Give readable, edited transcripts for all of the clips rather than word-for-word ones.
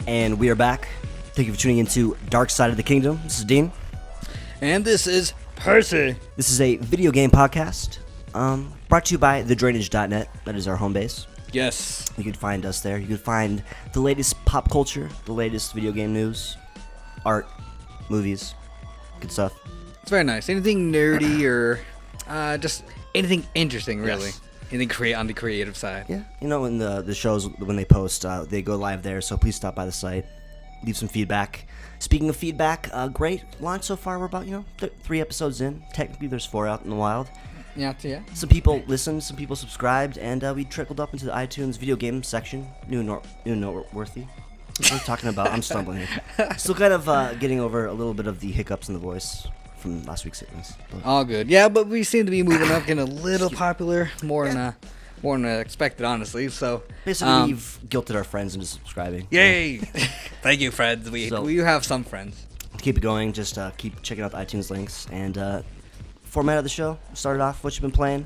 And we are back. Thank you for tuning into Dark Side of the Kingdom. This is Dean. And this is Percy. This is a video game podcast brought to you by thedrainage.net. That is our home base. Yes. You can find us there. You can find the latest pop culture, the latest video game news, art, movies, good stuff. It's very nice. Anything nerdy or just anything interesting, really. Yes. Anything on the creative side. Yeah. You know, when the shows, when they post, they go live there, so please stop by the site. Leave some feedback. Speaking of feedback, great launch so far. We're about, 3 episodes in. Technically, there's 4 out in the wild. Yeah. Some people listened, some people subscribed, and we trickled up into the iTunes video game section. New noteworthy. What are we talking about? I'm stumbling here. Still kind of getting over a little bit of the hiccups in the voice from last week's sickness. All good. Yeah, but we seem to be moving up, getting a little popular, more than expected, honestly. So basically, we've guilted our friends into subscribing. Yay! Thank you, friends. We have some friends. To keep it going, just keep checking out the iTunes links. And format of the show, started off what you've been playing.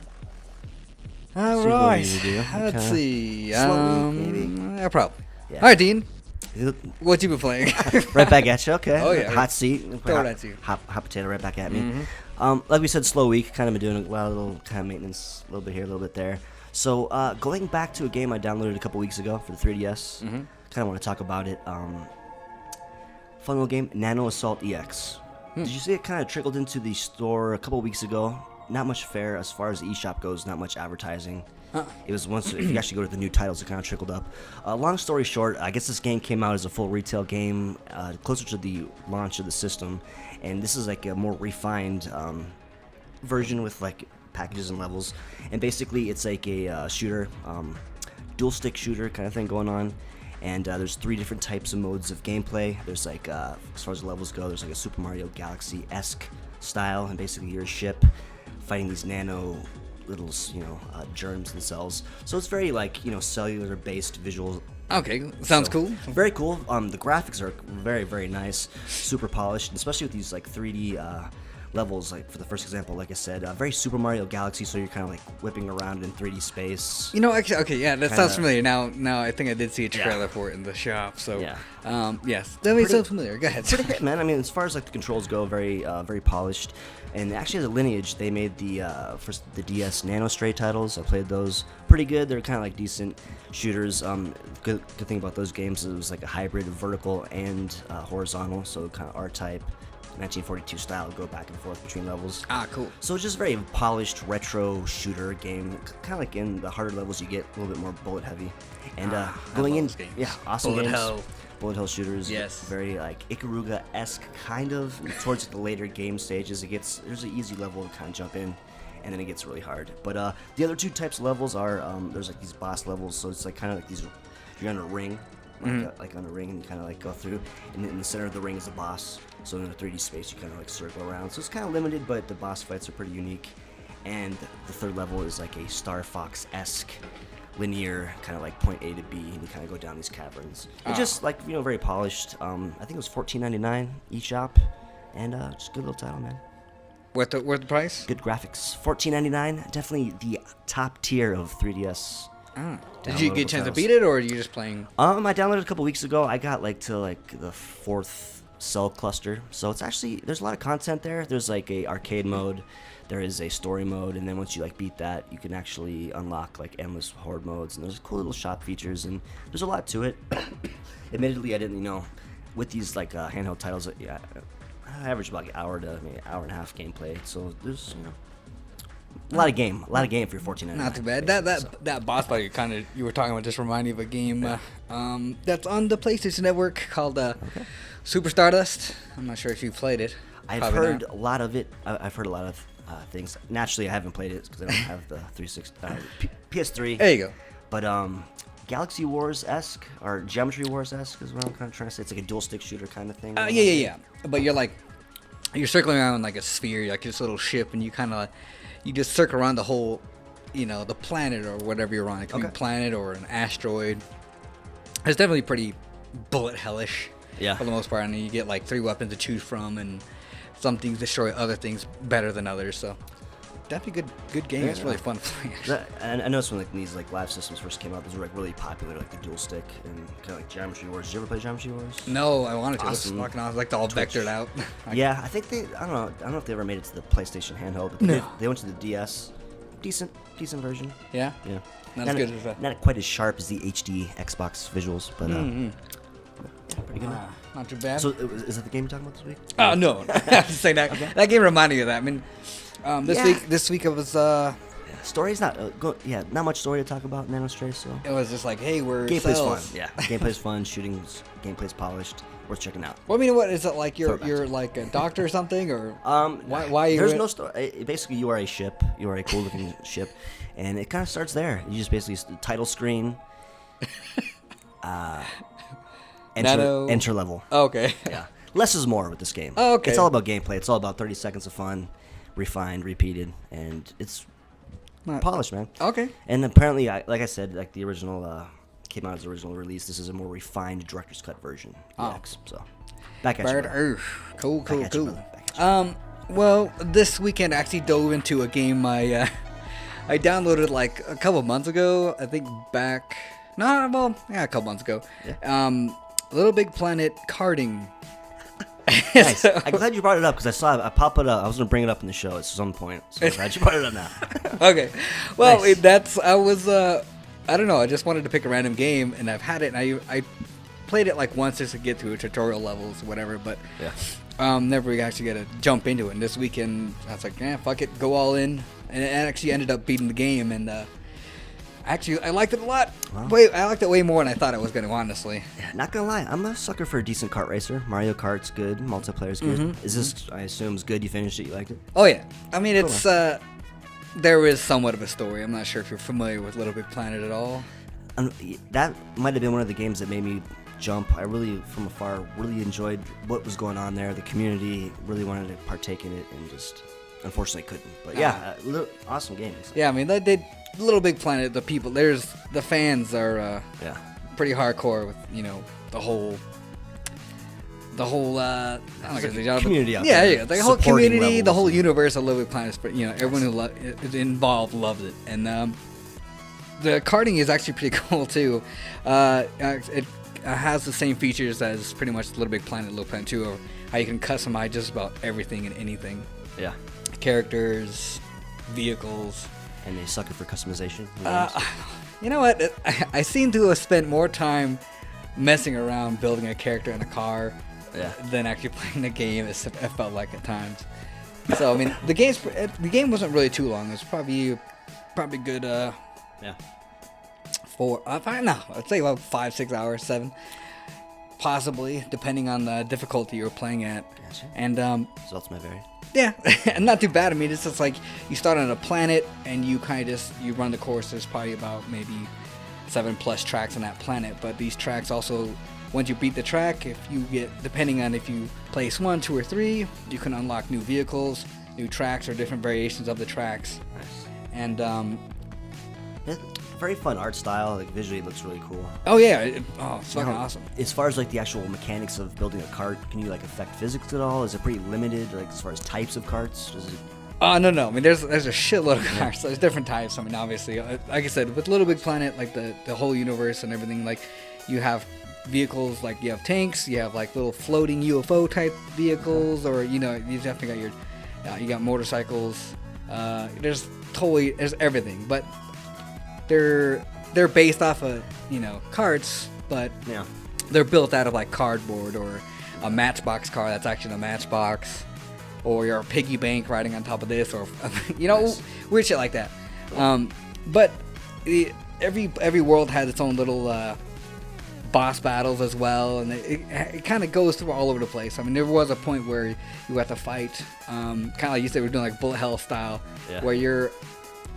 All right. Let's see. Slow week, maybe? Yeah, probably. Yeah. All right, Dean. What you been playing? Right back at you, okay. Oh, yeah. Hot seat. Throw it at you. Hot potato right back at me. Mm-hmm. Like we said, slow week. Kind of been doing a lot of little kind of maintenance, a little bit here, a little bit there. So going back to a game I downloaded a couple weeks ago for the 3DS. Kind of want to talk about it. Fun little game, Nano Assault EX. Did you see it kind of trickled into the store a couple weeks ago? Not much fare as far as the eShop goes, not much advertising. It was once, if you actually go to the new titles, it kind of trickled up. Long story short, I guess this game came out as a full retail game closer to the launch of the system. And this is like a more refined version with like packages and levels. And basically it's like a shooter, dual stick shooter kind of thing going on. And there's 3 different types of modes of gameplay. There's like, as far as the levels go, there's like a Super Mario Galaxy-esque style, and basically you're a ship fighting these nano little, germs and cells. So it's very like, cellular-based visual. Okay, sounds cool. Very cool. The graphics are very, very nice, super polished, and especially with these like 3D levels. Like for the first example, like I said, very Super Mario Galaxy. So you're kind of like whipping around in 3D space. Actually, okay, yeah, that sounds familiar. Now I think I did see a trailer for it in the shop. So yes, that makes sound familiar. Go ahead. Pretty hit, man. I mean, as far as like the controls go, very, very polished. And actually, as a lineage, they made the first the DS Nano Stray titles. I played those. Pretty good. They're kind of like decent shooters. Good thing about those games is it was like a hybrid of vertical and horizontal, so kind of R-type. 1942 style, go back and forth between levels. Cool. So it's just a very polished retro shooter game. Kind of like in the harder levels, you get a little bit more bullet heavy. And going in, awesome Bullet games. Hell. Bullet Hell shooters. Yes. Very like Ikaruga-esque kind of. Towards the later game stages, there's an easy level to kind of jump in, and then it gets really hard. But the other 2 types of levels are there's like these boss levels, so it's like kind of like these. You're on a ring. Like on a ring, and you kind of like go through, and in the center of the ring is the boss. So in a 3D space, you kind of like circle around. So it's kind of limited, but the boss fights are pretty unique. And the 3rd level is like a Star Fox-esque linear, kind of like point A to B, and you kind of go down these caverns. It's just like very polished. I think it was $14.99 eShop, and just a good little title, man. Worth the price? Good graphics. $14.99, definitely the top tier of 3DS. Did you get a chance to beat it, or are you just playing? I downloaded a couple weeks ago. I got to the 4th cell cluster, so it's actually there's a lot of content there. There's like a arcade mode, there is a story mode, and then once you beat that, you can actually unlock like endless horde modes, and there's cool little shop features, and there's a lot to it. Admittedly, I didn't with these handheld titles. I average about an hour to maybe an hour and a half gameplay, so there's a lot of game for your $14.99. Not too bad. That boss fight you were talking about just reminded me of a game that's on the PlayStation Network called Super Stardust. I'm not sure if you've played it. I've heard a lot of it. I've heard a lot of things. Naturally, I haven't played it because I don't have the 360 PS3. There you go. But Galaxy Wars-esque or Geometry Wars-esque is what I'm kind of trying to say. It's like a dual stick shooter kind of thing. Yeah. But you're circling around like a sphere, like this little ship, and you just circle around the whole, the planet or whatever you're on. It could be a planet or an asteroid. It's definitely pretty bullet hellish. Yeah. For the most part, and you get like 3 weapons to choose from, and some things destroy other things better than others. So definitely good game. It's really fun playing. I noticed when like these like live systems first came out, those were like really popular, like the dual stick and kind of like Geometry Wars. Did you ever play Geometry Wars? No, I wanted to. Awesome. It's fucking awesome. Like all vectored out. Yeah, I think I don't know if they ever made it to the PlayStation handheld, but they went to the DS. Decent version. Yeah. Yeah. Not as good as that. Not quite as sharp as the HD Xbox visuals, but yeah, pretty good. Not too bad. So is that the game you're talking about this week? Oh no, I was just saying that. Okay. That game reminded me of that. I mean, this week it was. Story's not not much story to talk about in Nano Stray, so it was just like, hey, we're gameplay's cells. fun. Yeah, gameplay's fun. Gameplay's polished. Worth checking out. Well, I mean, what is it like? You're like a doctor or something, or why? There's no story. Basically, you are a ship. You are a cool looking ship, and it kind of starts there. You just basically title screen. Enter level. Oh, okay. Yeah. Less is more with this game. Oh, okay. It's all about gameplay. It's all about 30 seconds of fun, refined, repeated, and it's polished, man. Okay. And apparently, like I said, like the original came out as the original release. This is a more refined director's cut version. EX. So back at you, brother. Cool. You, well, this weekend I actually dove into a game I downloaded like a couple months ago. I think a couple months ago. Yeah. LittleBigPlanet Karting. Nice. So, I'm glad you brought it up because I pop it up. I was gonna bring it up in the show at some point. So I'm glad you brought it up now. Okay. Well, nice. I don't know. I just wanted to pick a random game, and I've had it. And I played it like once just to get through tutorial levels, or whatever. But never actually get to jump into it. And this weekend, I was like, fuck it, go all in. And it actually ended up beating the game, and actually, I liked it a lot. Wow. I liked it way more than I thought I was going to, honestly. Yeah, not gonna lie, I'm a sucker for a decent kart racer. Mario Kart's good, multiplayer's good. Is this, I assume, is good? You finished it, you liked it? Oh yeah, I mean cool. It's there is somewhat of a story. I'm not sure if you're familiar with LittleBigPlanet at all. That might have been one of the games that made me jump. I really, from afar, really enjoyed what was going on there. The community really wanted to partake in it, and just unfortunately couldn't. But yeah, awesome game. Yeah, I mean they did. LittleBigPlanet, the people, the fans are pretty hardcore with the whole community out there. Yeah, the whole community, the whole universe of LittleBigPlanet. Everyone who is involved loves it, and the karting is actually pretty cool too. It has the same features as pretty much LittleBigPlanet 2, of how you can customize just about everything and anything. Yeah, characters, vehicles. And a sucker for customization. You know what? I seem to have spent more time messing around building a character in a car than actually playing the game. It felt like at times. So I mean, the game wasn't really too long. It was probably good. I'd say about 5-6 hours, 7, possibly, depending on the difficulty you're playing at. Gotcha. And results may vary. Yeah, and not too bad. I mean, it's just like you start on a planet and you kind of you run the course. There's probably about maybe 7+ tracks on that planet. But these tracks also, once you beat the track, if you get, depending on if you place 1, 2, or 3, you can unlock new vehicles, new tracks, or different variations of the tracks. Nice. And very fun art style. Like visually, it looks really cool. Oh yeah, it's fucking awesome. As far as like the actual mechanics of building a cart, can you like affect physics at all? Is it pretty limited? Like as far as types of carts, does it? No. I mean, there's a shitload of cars. There's different types. I mean, obviously, like I said, with LittleBigPlanet, like the whole universe and everything, like you have vehicles, like you have tanks, you have like little floating UFO type vehicles, or you definitely got your, you got motorcycles. There's everything, but they're based off of carts, but they're built out of like cardboard or a Matchbox car that's actually a Matchbox, or your piggy bank riding on top of this, or nice. Weird shit like that. But every world has its own little boss battles as well, and it kind of goes through all over the place. I mean, there was a point where you have to fight, kind of like you said, we're doing like bullet hell style, where you're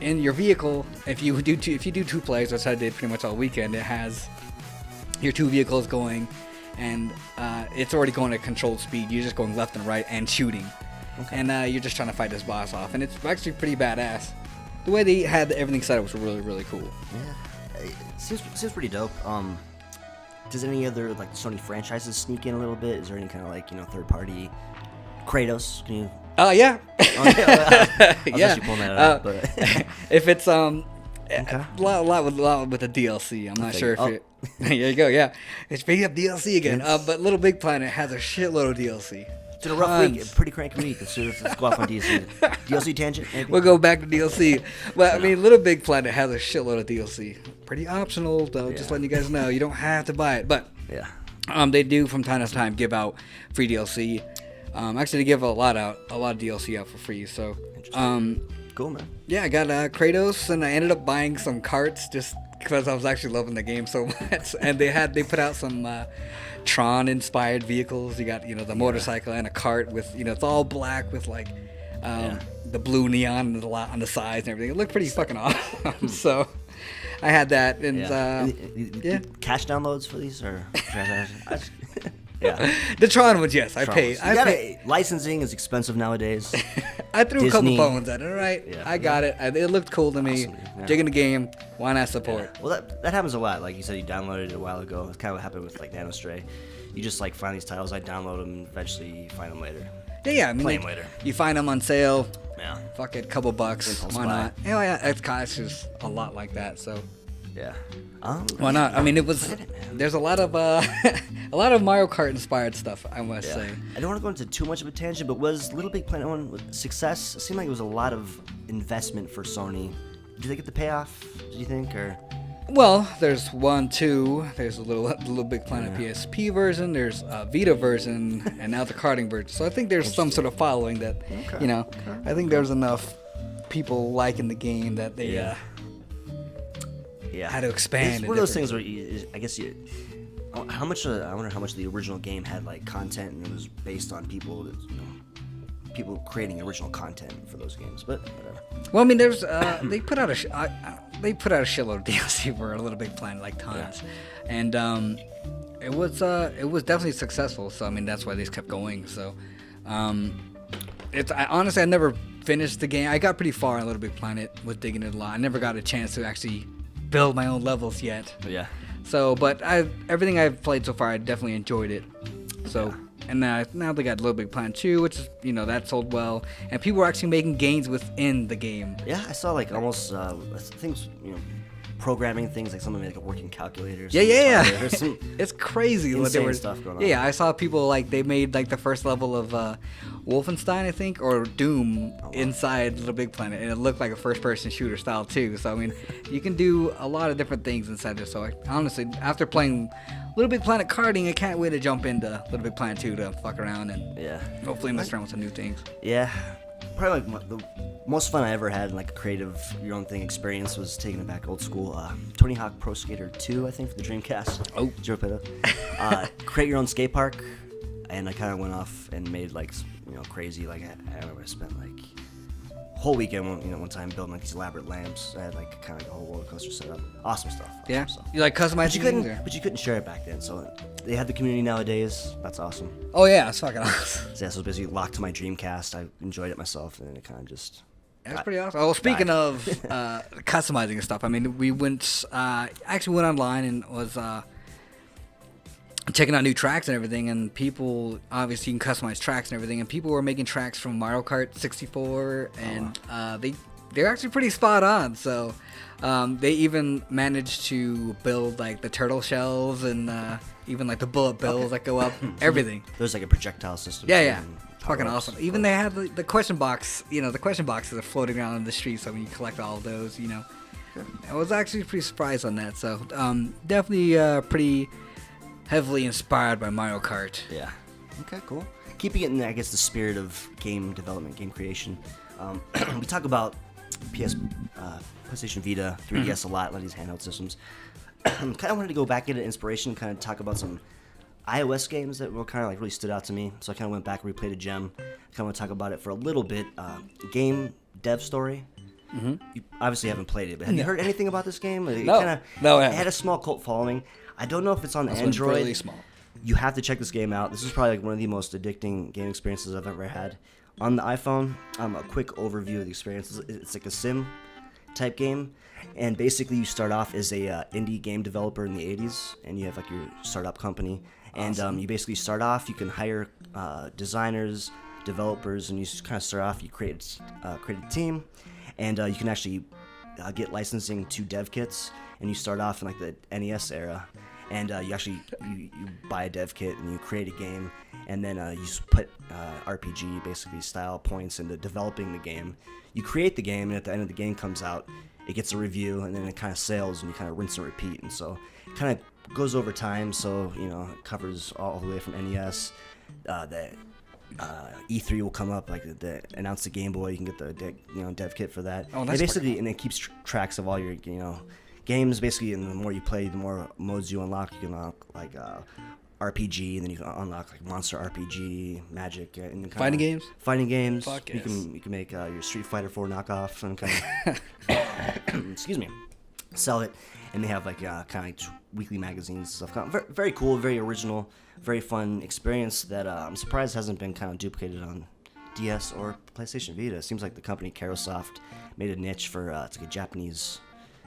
in your vehicle. If you do 2 plays, which I did pretty much all weekend, it has your 2 vehicles going, and it's already going at controlled speed. You're just going left and right and shooting, and you're just trying to fight this boss off, and it's actually pretty badass. The way they had everything set up was really, really cool. Yeah, it seems pretty dope. Does any other like Sony franchises sneak in a little bit? Is there any kind of like third party? Kratos, can you Yeah. Oh, I was Yeah. actually pulling that out. But If it's okay. a lot with the DLC. I'm not sure if oh. it. There you go. Yeah. It's speaking of DLC again. Yes. But Little Big Planet has a shitload of DLC. It's been a rough week, a pretty cranky week. Let's go off on DLC. DLC tangent, maybe? We'll go back to DLC. But I mean, Little Big Planet has a shitload of DLC. Pretty optional, though. Just letting you guys know, you don't have to buy it. But Yeah. they do from time to time give out free DLC. Actually, they give a lot of DLC out for free. So, Cool, man. yeah, I got Kratos, and I ended up buying some carts just because I was actually loving the game so much. And they put out some Tron inspired vehicles. You got the motorcycle and a cart with it's all black with like the blue neon on the sides and everything. It looked pretty fucking awesome. So I had that, and yeah. Cash downloads for these or yeah. The Tron ones, yes, I paid. Licensing is expensive nowadays. I threw a couple Disney. bones at it. All right, Yeah. I got it. It looked cool to me. Awesome, yeah. Digging the game. Why not support? Yeah. Well, that happens a lot. Like you said, you downloaded it a while ago. It's kind of what happened with like Nano Stray. You just like find these titles, I download them, and eventually you find them later. Yeah. I mean, Play 'em later. You find them on sale. Yeah. Fuck it, couple bucks. Impulse Why buy. not? Yeah, it costs just a lot like that. So Yeah. why not? I mean, there's a lot of Mario Kart inspired stuff. I must say. I don't want to go into too much of a tangent, but was Little Big Planet 1 with success? It seemed like it was a lot of investment for Sony. Did they get the payoff, do you think? Or Well, there's 1, 2. There's a little Big Planet PSP version. There's a Vita version, and now the karting version. So I think there's some sort of following that, I think there's enough people liking the game that they had to expand. It's one of those things where I guess how much? I wonder how much the original game had like content, and it was based on people that people creating original content for those games. But whatever. Well, I mean, there's they put out a shitload of DLC for a Little Big Planet, like tons, and it was definitely successful. So I mean, that's why they just kept going. So honestly, I never finished the game. I got pretty far in Little Big Planet, was digging it a lot. I never got a chance to actually build my own levels yet. Yeah. So, but everything I've played so far, I definitely enjoyed it. So, and now they got Little Big Planet 2, which is that sold well, and people were actually making gains within the game. Yeah, I saw like almost things, programming things like something like a working calculator. Yeah. There's some It's crazy what they insane were stuff going on. Yeah, I saw people like they made like the first level of Wolfenstein, I think, or Doom inside Little Big Planet, and it looked like a first-person shooter style too. So I mean, you can do a lot of different things inside there. So honestly, after playing Little Big Planet Karting, I can't wait to jump into Little Big Planet 2 to fuck around and hopefully mess around with some new things. Yeah. Probably like the most fun I ever had in like a creative your own thing experience was taking it back old school. Tony Hawk Pro Skater 2, I think, for the Dreamcast. Oh. Did you ever play that? Create your own skate park, and I kind of went off and made like crazy. Like I remember I spent like a whole weekend one time building like these elaborate lamps. I had like kind of like a whole roller coaster set up. Awesome stuff. Stuff. You like customizing things? But you couldn't share it back then. So they had the community nowadays. That's awesome. Oh yeah, it's fucking awesome. So, yeah, so it was basically locked to my Dreamcast. I enjoyed it myself, and then it kind of just. That's pretty awesome. Oh, speaking of customizing and stuff, I mean, we actually went online and was checking out new tracks and everything, and people obviously can customize tracks and everything, and people were making tracks from Mario Kart 64, and they're actually pretty spot on. So they even managed to build like the turtle shells and even like the bullet bills that go up, everything. There's like a projectile system. Yeah. Fucking awesome. Even they had the question box, the question boxes are floating around in the street, so when you collect all of those, I was actually pretty surprised on that. So definitely pretty heavily inspired by Mario Kart. Yeah. Okay, cool. Keeping it in, I guess, the spirit of game development, game creation. We talk about PlayStation Vita, 3DS a lot of these handheld systems. Kind of wanted to go back into inspiration, kind of talk about some iOS games that were kind of like really stood out to me. So I kind of went back and replayed a gem. Kind of want to talk about it for a little bit. Game Dev Story. You obviously haven't played it, but have you heard anything about this game? No, it had a small cult following. I don't know if it's on Android. Really small. You have to check this game out. This is probably like one of the most addicting game experiences I've ever had. On the iPhone, a quick overview of the experience. It's like a sim type game, and basically you start off as a indie game developer in the 80s, and you have like your startup company. And you basically start off, you can hire designers, developers, and you kind of start off. You create a team, and you can actually get licensing to dev kits, and you start off in like the NES era, and you buy a dev kit and you create a game, and then you just put RPG basically style points into developing the game. You create the game, and at the end of the game comes out, it gets a review, and then it kind of sales, and you kind of rinse and repeat, and so it kind of goes over time. So it covers all the way from NES. The E3 will come up, like announce the Game Boy. You can get the dev kit for that. Oh, that's basically, and it keeps tracks of all your games. Basically, and the more you play, the more modes you unlock. You can unlock like RPG, and then you can unlock like Monster RPG, Magic, and Fighting games. Fighting games. Fuck yes. You can make your Street Fighter 4 knockoff and kind of excuse me, sell it. And they have like kind of like weekly magazines and stuff. Very, very cool, very original, very fun experience that I'm surprised hasn't been kind of duplicated on DS or PlayStation Vita. It seems like the company Carosoft made a niche for it's like a Japanese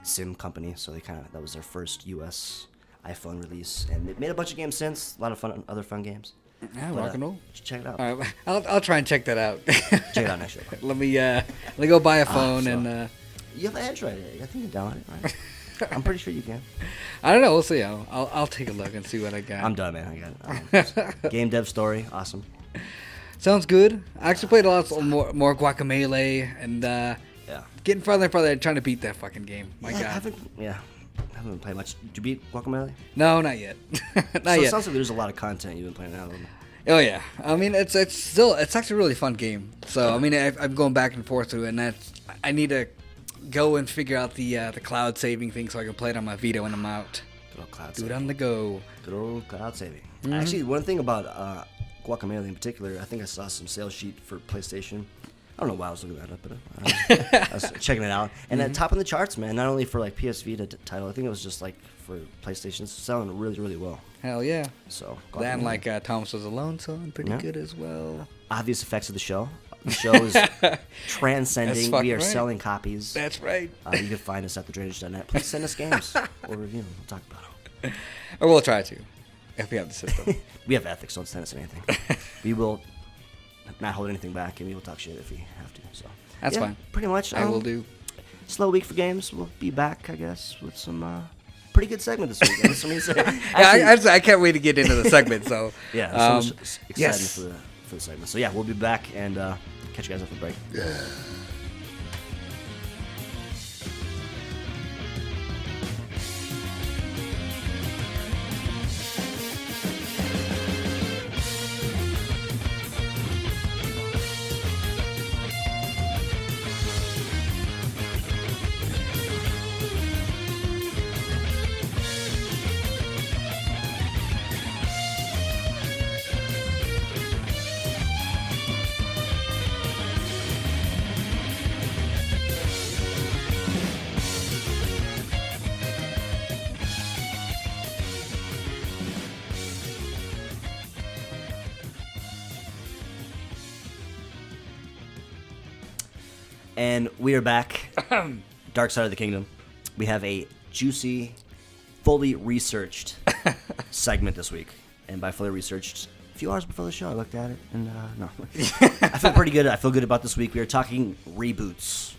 sim company, so that was their first US iPhone release, and it made a bunch of games since. A lot of other fun games. Yeah, rock and roll. Check it out. All right, I'll try and check that out. Check it out next year. Let me go buy a phone and. You have Android. I think you can download it, right? I'm pretty sure you can. I don't know. We'll see. I'll take a look and see what I got. I'm done, man. I got it. Game dev story. Awesome. Sounds good. I actually played a lot more Guacamelee and getting farther and farther trying to beat that fucking game. My God. I haven't played much. Did you beat Guacamelee? No, not yet. Not yet. It sounds like there's a lot of content you've been playing now. Oh yeah. I mean, it's actually a really fun game. So I mean, I'm going back and forth through it, and I need to go and figure out the cloud saving thing so I can play it on my Vita when I'm out. Good old cloud Do saving. it on the go. Good old cloud saving. Actually, one thing about Guacamelee in particular, I think I saw some sales sheet for PlayStation. I don't know why I was looking that up, but I was checking it out. And at top of the charts, man, not only for like PS Vita title, I think it was just like for PlayStation. It's selling really, really well. Hell yeah. So That and like Thomas Was Alone selling pretty good as well. Obvious effects of the show. The show is transcending. We are right. selling copies. That's right. You can find us at thedrainage.net. Please send us games. We'll review them. We'll talk about them. Or we'll try to, if we have the system. We have ethics. Don't send us anything. We will not hold anything back, and we will talk shit if we have to. So That's fine. Pretty much. I will do. Slow week for games. We'll be back, I guess, with some pretty good segment this week. I can't wait to get into the segment. So yeah, so much excitement for the segment. So yeah, we'll be back and catch you guys after the break. And we are back. Dark Side of the Kingdom. We have a juicy, fully researched segment this week. And by fully researched, a few hours before the show, I looked at it, and no. I feel pretty good. I feel good about this week. We are talking reboots.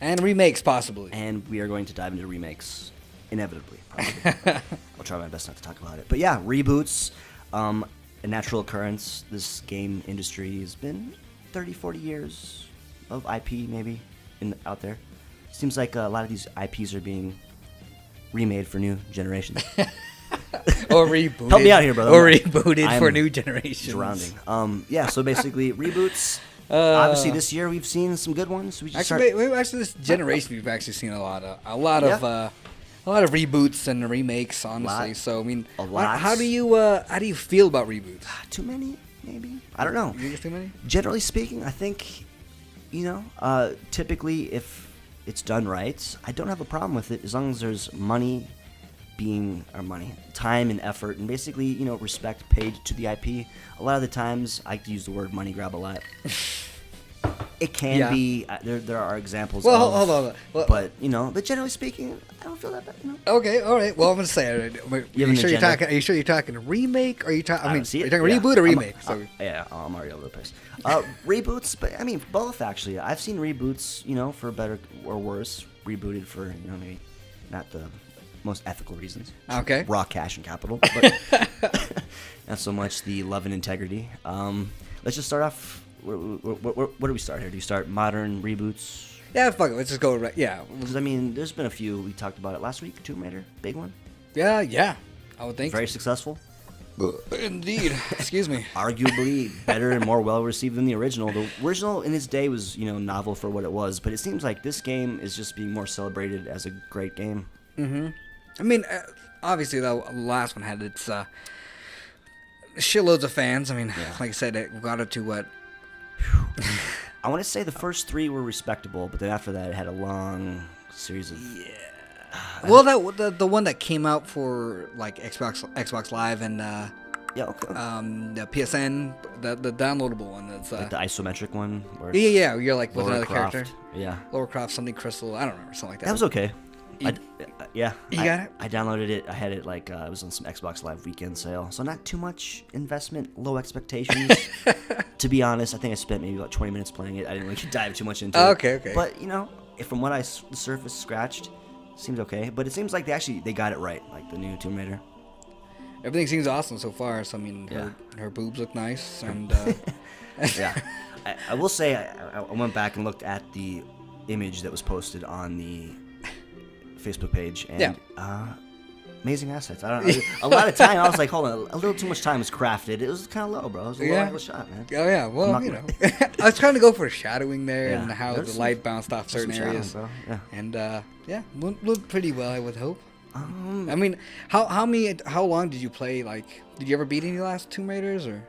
And remakes, possibly. And we are going to dive into remakes, inevitably, probably. I'll try my best not to talk about it. But yeah, reboots, a natural occurrence. This game industry has been 30, 40 years of IP maybe out there. Seems like a lot of these IPs are being remade for new generations. Or rebooted. Help me out here, brother. Or rebooted for new generations. Drowning. Yeah, so basically reboots. Obviously this year we've seen some good ones. Actually, this generation we've actually seen a lot of reboots and remakes, honestly. So I mean, how do you feel about reboots? Too many, maybe. I don't know. You think too many? Generally speaking, I think, typically if it's done right, I don't have a problem with it as long as there's time and effort, and basically, respect paid to the IP. A lot of the times, I like to use the word money grab a lot. It can be. There are examples. Well, of, hold on. Well, but but generally speaking, I don't feel that bad. Okay, all right. Well, I'm gonna say, are you sure you're talking a remake? Or are you talking? Are you talking reboot or remake? I'm already over the place. Reboots, but I mean both actually. I've seen reboots, for better or worse. Rebooted for maybe not the most ethical reasons. Okay. Raw cash and capital, but not so much the love and integrity. Let's just start off. Where do we start here? Do you start modern reboots? Yeah, fuck it. Let's just go right. Yeah. Because, I mean, there's been a few. We talked about it last week. Tomb Raider, big one. Yeah. I would think. Very successful. Indeed. Excuse me. Arguably better and more well-received than the original. The original in its day was, novel for what it was. But it seems like this game is just being more celebrated as a great game. Mm-hmm. I mean, obviously, the last one had its shitloads of fans. I mean, like I said, it got up to what? I want to say the first 3 were respectable, but then after that, it had a long series of. Yeah. Well, the one that came out for like Xbox Live and the PSN, the downloadable one. That's like the isometric one. Where yeah. You're like with another Croft. character. Yeah. Lara Croft, something Crystal. I don't remember, something like that. That was okay. You got it? I downloaded it. I had it it was on some Xbox Live weekend sale. So not too much investment, low expectations. To be honest, I think I spent maybe about 20 minutes playing it. I didn't really dive too much into it. Okay. But, from what I surface scratched, seems okay. But it seems like they got it right, like the new Tomb Raider. Everything seems awesome so far. So, I mean, her boobs look nice. And yeah. I will say I went back and looked at the image that was posted on the Facebook page, and amazing assets. I don't know. A lot of time I was like, hold on, a little too much time was crafted. It was kind of low, bro. It was a low angle shot, man. Oh yeah, well, I was trying to go for shadowing there and how the light bounced off certain areas. Bro. Yeah. And looked pretty well, I would hope. I mean, how long did you play? Like, did you ever beat any last Tomb Raiders or?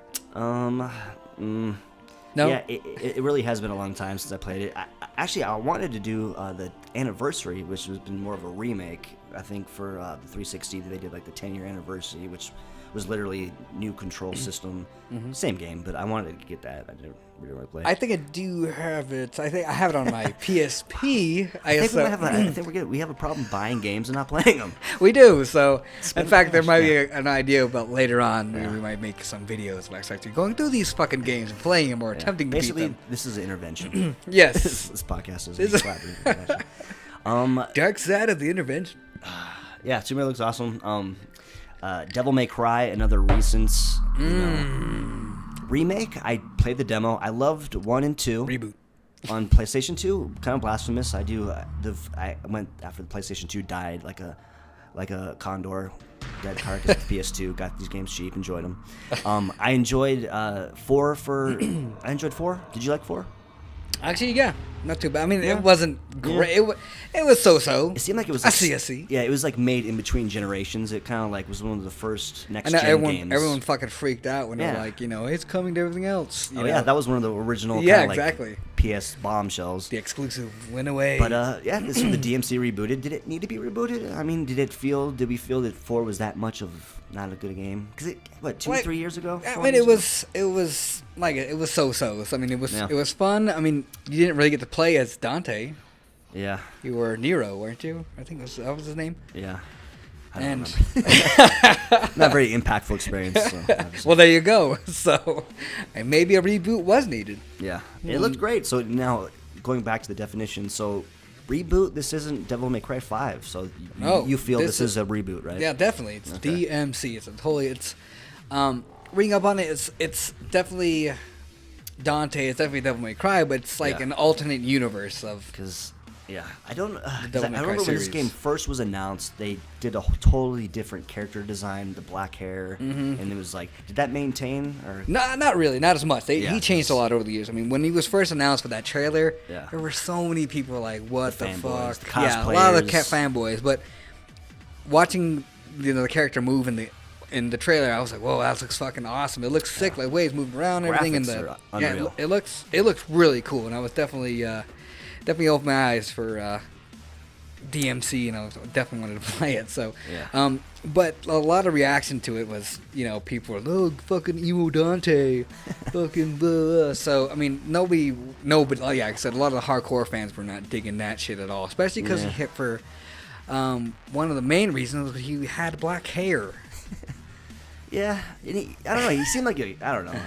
No. Yeah, it really has been a long time since I played it. I wanted to do the anniversary, which has been more of a remake. I think for the 360, they did like the 10-year anniversary, which was literally new control system, same game. But I wanted to get that. I didn't really want to play. I think I do have it. I think I have it on my PSP. I think we have a problem buying games and not playing them. We do. So, in fact, there might be an idea about later on. Yeah. We might make some videos of actually going through these fucking games and playing them or attempting to beat them. Basically, this is an intervention. Yes. This podcast is a intervention. Dark side of the intervention. Yeah, Tomb Raider looks awesome. Devil May Cry, another recent remake. I played the demo. I loved 1 and 2. Reboot. On PlayStation 2, kind of blasphemous. I went after the PlayStation 2 died like a condor, dead carcass of PS2. Got these games cheap, enjoyed them. I enjoyed 4 I enjoyed 4. Did you like 4? Actually, yeah, not too bad. I mean, it wasn't great. Yeah. It was so-so. It seemed like it was. I see. Yeah, it was like made in between generations. It kind of like was one of the first next-gen games. Everyone fucking freaked out when they're like, it's coming to everything else. Yeah, that was one of the original. Exactly. PS bombshells. The exclusive went away. But this was the DMC rebooted. Did it need to be rebooted? I mean, did we feel that 4 was that much of not a good game? Because 3 years ago? I mean, it was so-so. I mean, it was fun. I mean, you didn't really get to play as Dante. Yeah. You were Nero, weren't you? I think that was his name. Yeah. And not a very impactful experience. So well, there you go. So, and maybe a reboot was needed. Yeah, it looked great. So now, going back to the definition, so reboot. This isn't Devil May Cry 5. So you feel this is a reboot, right? Yeah, definitely. It's DMC. It's reading up on it. It's definitely Dante. It's definitely Devil May Cry, but it's like an alternate universe of. Because. Yeah, I remember when this game first was announced, they did a totally different character design, the black hair, and it was like, did that maintain? Or not really, not as much. He changed a lot over the years. I mean, when he was first announced for that trailer, there were so many people like, what the fuck? The yeah, a lot of the fanboys. But watching the character move in the trailer, I was like, whoa, that looks fucking awesome. It looks sick, like ways moving around and everything. Graphics are unreal. It looks really cool, and I was definitely opened my eyes for DMC, you know, so definitely wanted to play it. So, Yeah. but a lot of reaction to it was, you know, people were, oh, fucking emo Dante, fucking blah. So, I mean, nobody, like I said, a lot of the hardcore fans were not digging that shit at all, especially because he hit for one of the main reasons was he had black hair. Yeah, and I don't know. He seemed like I don't know.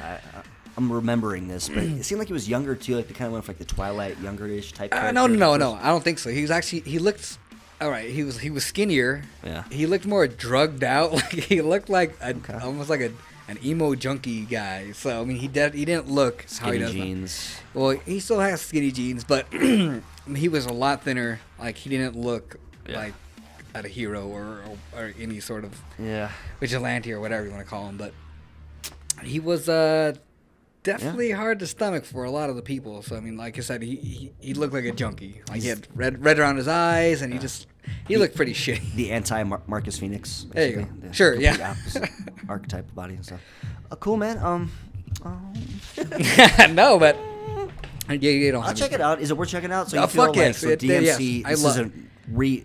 I'm remembering this, but it seemed like he was younger too. Like they kind of went for like the Twilight, younger-ish type. No. I don't think so. He was actually he looked all right. He was skinnier. Yeah. He looked more drugged out. Like he looked like almost like an emo junkie guy. So I mean, he didn't look how he Skinny does. jeans. Well, he still has skinny jeans, but he was a lot thinner. Like he didn't look like a hero or any sort of vigilante or whatever you want to call him. But he was definitely hard to stomach for a lot of the people. So I mean, like I said, he looked like a junkie. Like he had red around his eyes, and he looked pretty shitty. The anti-Marcus Phoenix. Basically. There you go. The Sure, complete yeah. opposite archetype of body and stuff. Cool, man. No, but you don't. I'll check it out. Is it worth checking out? So Oh, you feel fuck like yes. so DMC? Yes. This is a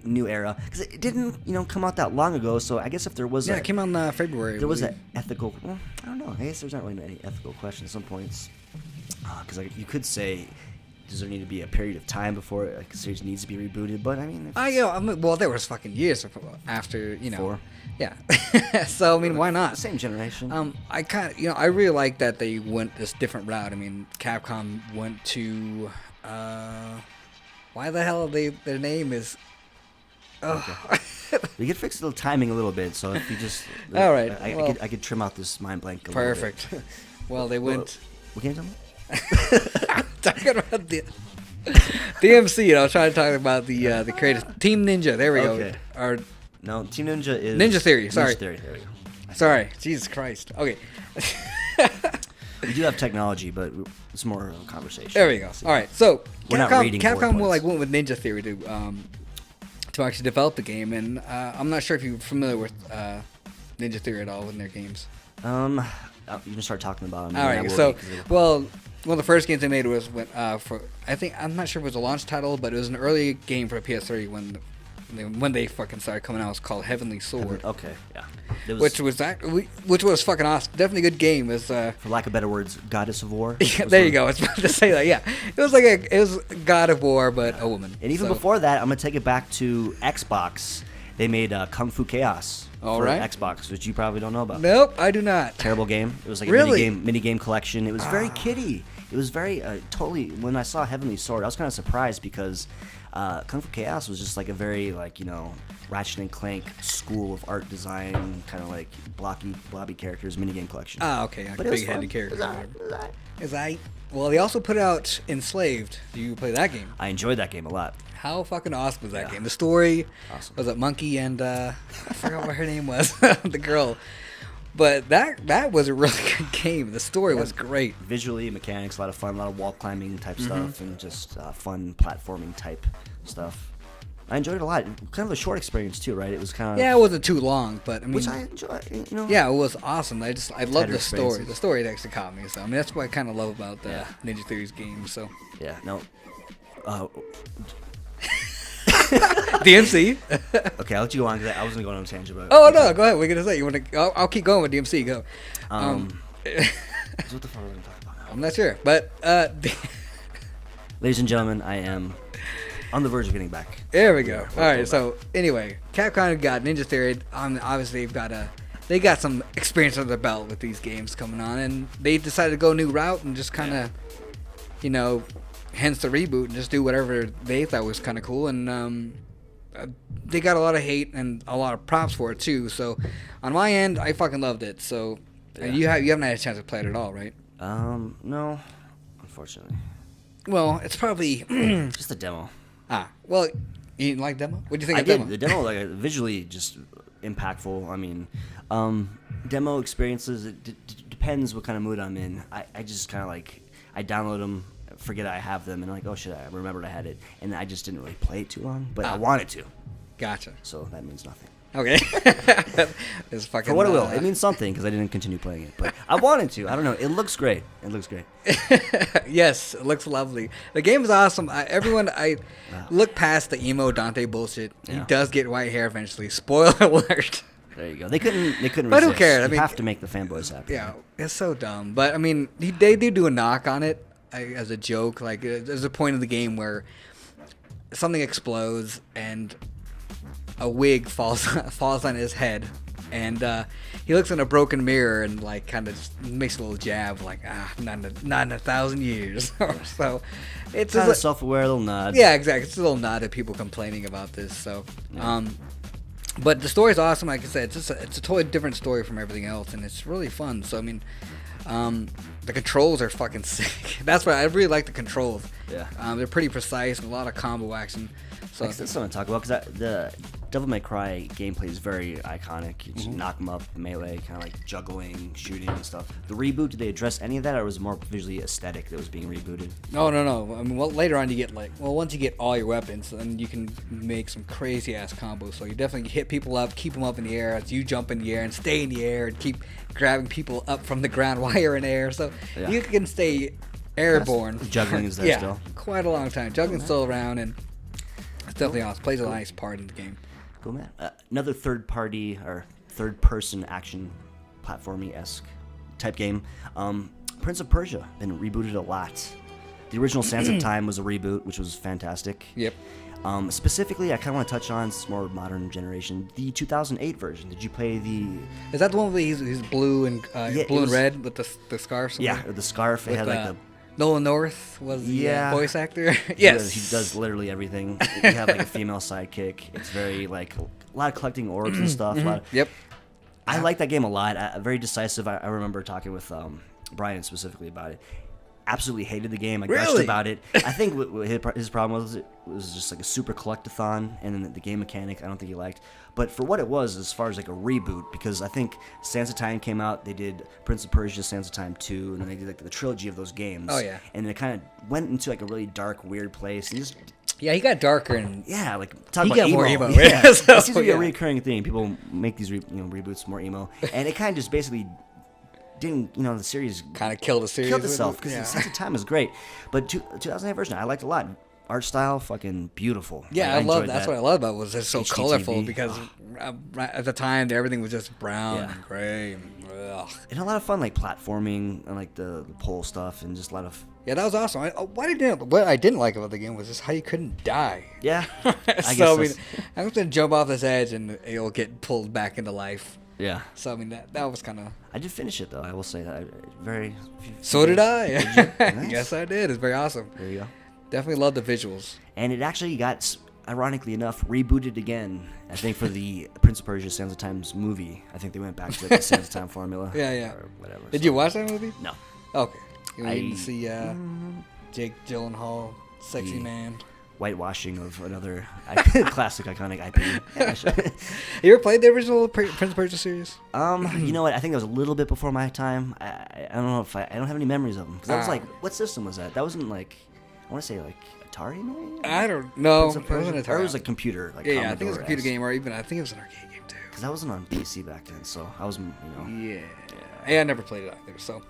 new era because it didn't come out that long ago. So I guess if there was it came out in February. there was an ethical. Well, I don't know. I guess there's not really any ethical question at some points because you could say. Does there need to be a period of time before a series needs to be rebooted? But I mean, well, there was fucking years after, you know. 4. Yeah. So I mean, why not? Same generation. I kind of, I really like that they went this different route. I mean, Capcom went to, why the hell their name is. Okay. We could fix the timing a little bit. So if you just, all right, I could trim out this mind blank. Perfect. Well, they went. What can you tell me? Talking about the DMC, I was trying to talk about the creators. Team Ninja, there we go. Or no, Team Ninja is Ninja Theory. Sorry, Ninja Theory. There we go. Sorry, Jesus Christ. Okay. We do have technology, but it's more of a conversation. There we go. All right, so we're not reading Capcom went with Ninja Theory to actually develop the game, and I'm not sure if you're familiar with Ninja Theory at all in their games. You can start talking about them. All right, so one of the first games they made was I'm not sure if it was a launch title, but it was an early game for PS3 when they fucking started coming out. It was called Heavenly Sword. Okay, yeah. Which was fucking awesome. Definitely a good game. It was, for lack of better words, Goddess of War. Yeah, there you go. I was about to say that. Yeah, it was God of War, but a woman. And even before that, I'm gonna take it back to Xbox. They made Kung Fu Chaos. For Xbox, which you probably don't know about. Nope, I do not. Terrible game. It was like a mini game collection. It was very kiddie. It was very totally. When I saw Heavenly Sword, I was kind of surprised because Kung Fu Chaos was just like a very Ratchet and Clank school of art design, kind of like blobby characters mini game collection. Ah, okay, like big-headed characters. Well, they also put out Enslaved. Do you play that game? I enjoyed that game a lot. How fucking awesome was that game? The story was it Monkey and I forgot what her name was, the girl. But that was a really good game. The story was great. Visually, mechanics, a lot of fun, a lot of wall climbing type stuff, and just fun platforming type stuff. I enjoyed it a lot. Kind of a short experience too, right? It was kind of it wasn't too long, but I mean, which I enjoyed. Yeah, it was awesome. I love the story. The story actually caught me. So I mean, that's what I kind of love about the Ninja Theory's games. So DMC. Okay, I'll let you go on because I wasn't going on a tangent. But no, go ahead. We're gonna say you want to. I'll keep going with DMC. Go. So what the fuck are we gonna talk about now? I'm not sure, but ladies and gentlemen, I am on the verge of getting back. There we go. All right. So anyway, Capcom got Ninja Theory. Obviously, they got some experience under their belt with these games coming on, and they decided to go a new route and just kind of, hence the reboot and just do whatever they thought was kind of cool. And they got a lot of hate and a lot of props for it too. So on my end, I fucking loved it. So and you haven't had a chance to play it at all, right? No, unfortunately. Well, it's probably just a demo. Well, you didn't like demo? What do you think of demo? Demo? The demo, visually just impactful. I mean, demo experiences, it depends what kind of mood I'm in. I just kind of I download them, forget I have them, and I'm like, oh shit, I remembered I had it. And I just didn't really play it too long, but I wanted to. Gotcha. So that means nothing. Okay. It's fucking, For what it will. It means something because I didn't continue playing it. But I wanted to. I don't know. It looks great. It looks great. Yes, it looks lovely. The game is awesome. I look past the emo Dante bullshit. Yeah. He does get white hair eventually. Spoiler alert. There you go. They couldn't resist. But who cares? I You mean, have to make the fanboys happy. Yeah, it's so dumb. But I mean, they do a knock on it as a joke. Like there's a point in the game where something explodes and a wig falls on his head, and he looks in a broken mirror and like kind of just makes a little jab, like not in 1,000 years. So it's Kind just of self-aware, little nod. yeah, exactly. It's a little nod at people complaining about this. So, but the story's awesome. Like I said, it's a totally different story from everything else, and it's really fun. So I mean, the controls are fucking sick. That's why I really like the controls. Yeah. They're pretty precise and a lot of combo action. So That's something to talk about because the Devil May Cry gameplay is very iconic. You just knock them up, melee, kind of like juggling, shooting and stuff. The reboot, did they address any of that, or was it more visually aesthetic that was being rebooted? No. I mean, well, later on you get once you get all your weapons, then you can make some crazy ass combos. So you definitely hit people up, keep them up in the air as you jump in the air and stay in the air and keep grabbing people up from the ground while you're in the air. So you can stay airborne. Juggling is there still? Quite a long time. Juggling's still around, and it's definitely awesome. Plays a nice part in the game. Cool, man. Another third-party or third-person action platformy-esque type game. Prince of Persia been rebooted a lot. The original Sands of Time was a reboot, which was fantastic. Yep. Specifically, I kind of want to touch on it's more modern generation. The 2008 version. Did you play the? Is that the one where he's blue and blue and red with the scarf? Yeah, the scarf. It had like the. Nolan North was the voice actor. Yes, he does literally everything. You have like a female sidekick. It's very like a lot of collecting orbs and stuff. Yep. I like that game a lot. Very decisive. I remember talking with Brian specifically about it. Absolutely hated the game. I gushed about it. I think what his problem was it was just like a super collectathon, and then the game mechanic I don't think he liked. But for what it was, as far as like a reboot, because I think Sands of Time came out, they did Prince of Persia, Sands of Time 2, and then they did like the trilogy of those games. Oh yeah. And it kind of went into like a really dark, weird place. And just he got darker and like talk he about got emo. more emo. Yeah, So, it seems to be a recurring thing. People make these reboots more emo, and it kind of just basically didn't, the series kind of killed the series. Killed itself because the Sands of Time is great, but 2008 version I liked a lot. Art style, fucking beautiful. Yeah, I love that's what I love about it, was it's so HGTV. colorful because at the time everything was just brown and gray and a lot of fun like platforming and like the pole stuff and just a lot of that was awesome. What I didn't like about the game was just how you couldn't die. Yeah. So I mean, I'm just gonna jump off this edge and it'll get pulled back into life. Yeah. So I mean that was kind of. I did finish it though. I will say that very. So did I. Nice. Yes, I did. It's very awesome. There you go. Definitely love the visuals. And it actually got, ironically enough, rebooted again. I think for the Prince of Persia: Sands of Time's movie. I think they went back to the Sands of Time formula. Yeah. Or whatever. Did you watch that movie? No. Okay. You need to see Jake Gyllenhaal, sexy man. Whitewashing of another classic iconic IP. Yeah, You ever played the original Prince of Persia series? You know what? I think that was a little bit before my time. I don't know if I don't have any memories of them. Because that was like, what system was that? That wasn't like, I want to say like Atari maybe? I don't know. It wasn't Atari. Or it was a computer. Like yeah, I think it was a computer game, or even I think it was an arcade game too. Because I wasn't on PC back then, so I was, Yeah, I never played it either, so.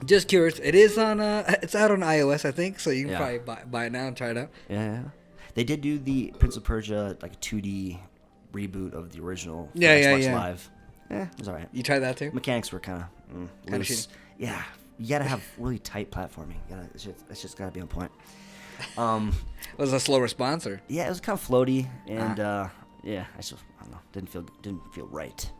Just curious. It is on. It's out on iOS, I think, so you can probably buy it now and try it out. Yeah. They did do the Prince of Persia like 2D reboot of the original Xbox Live. It was alright. You tried that too? Mechanics were kind of loose. Yeah, you gotta have really tight platforming. It's just gotta be on point. Was it a slow response or? Yeah, it was kind of floaty, and I don't know, didn't feel right.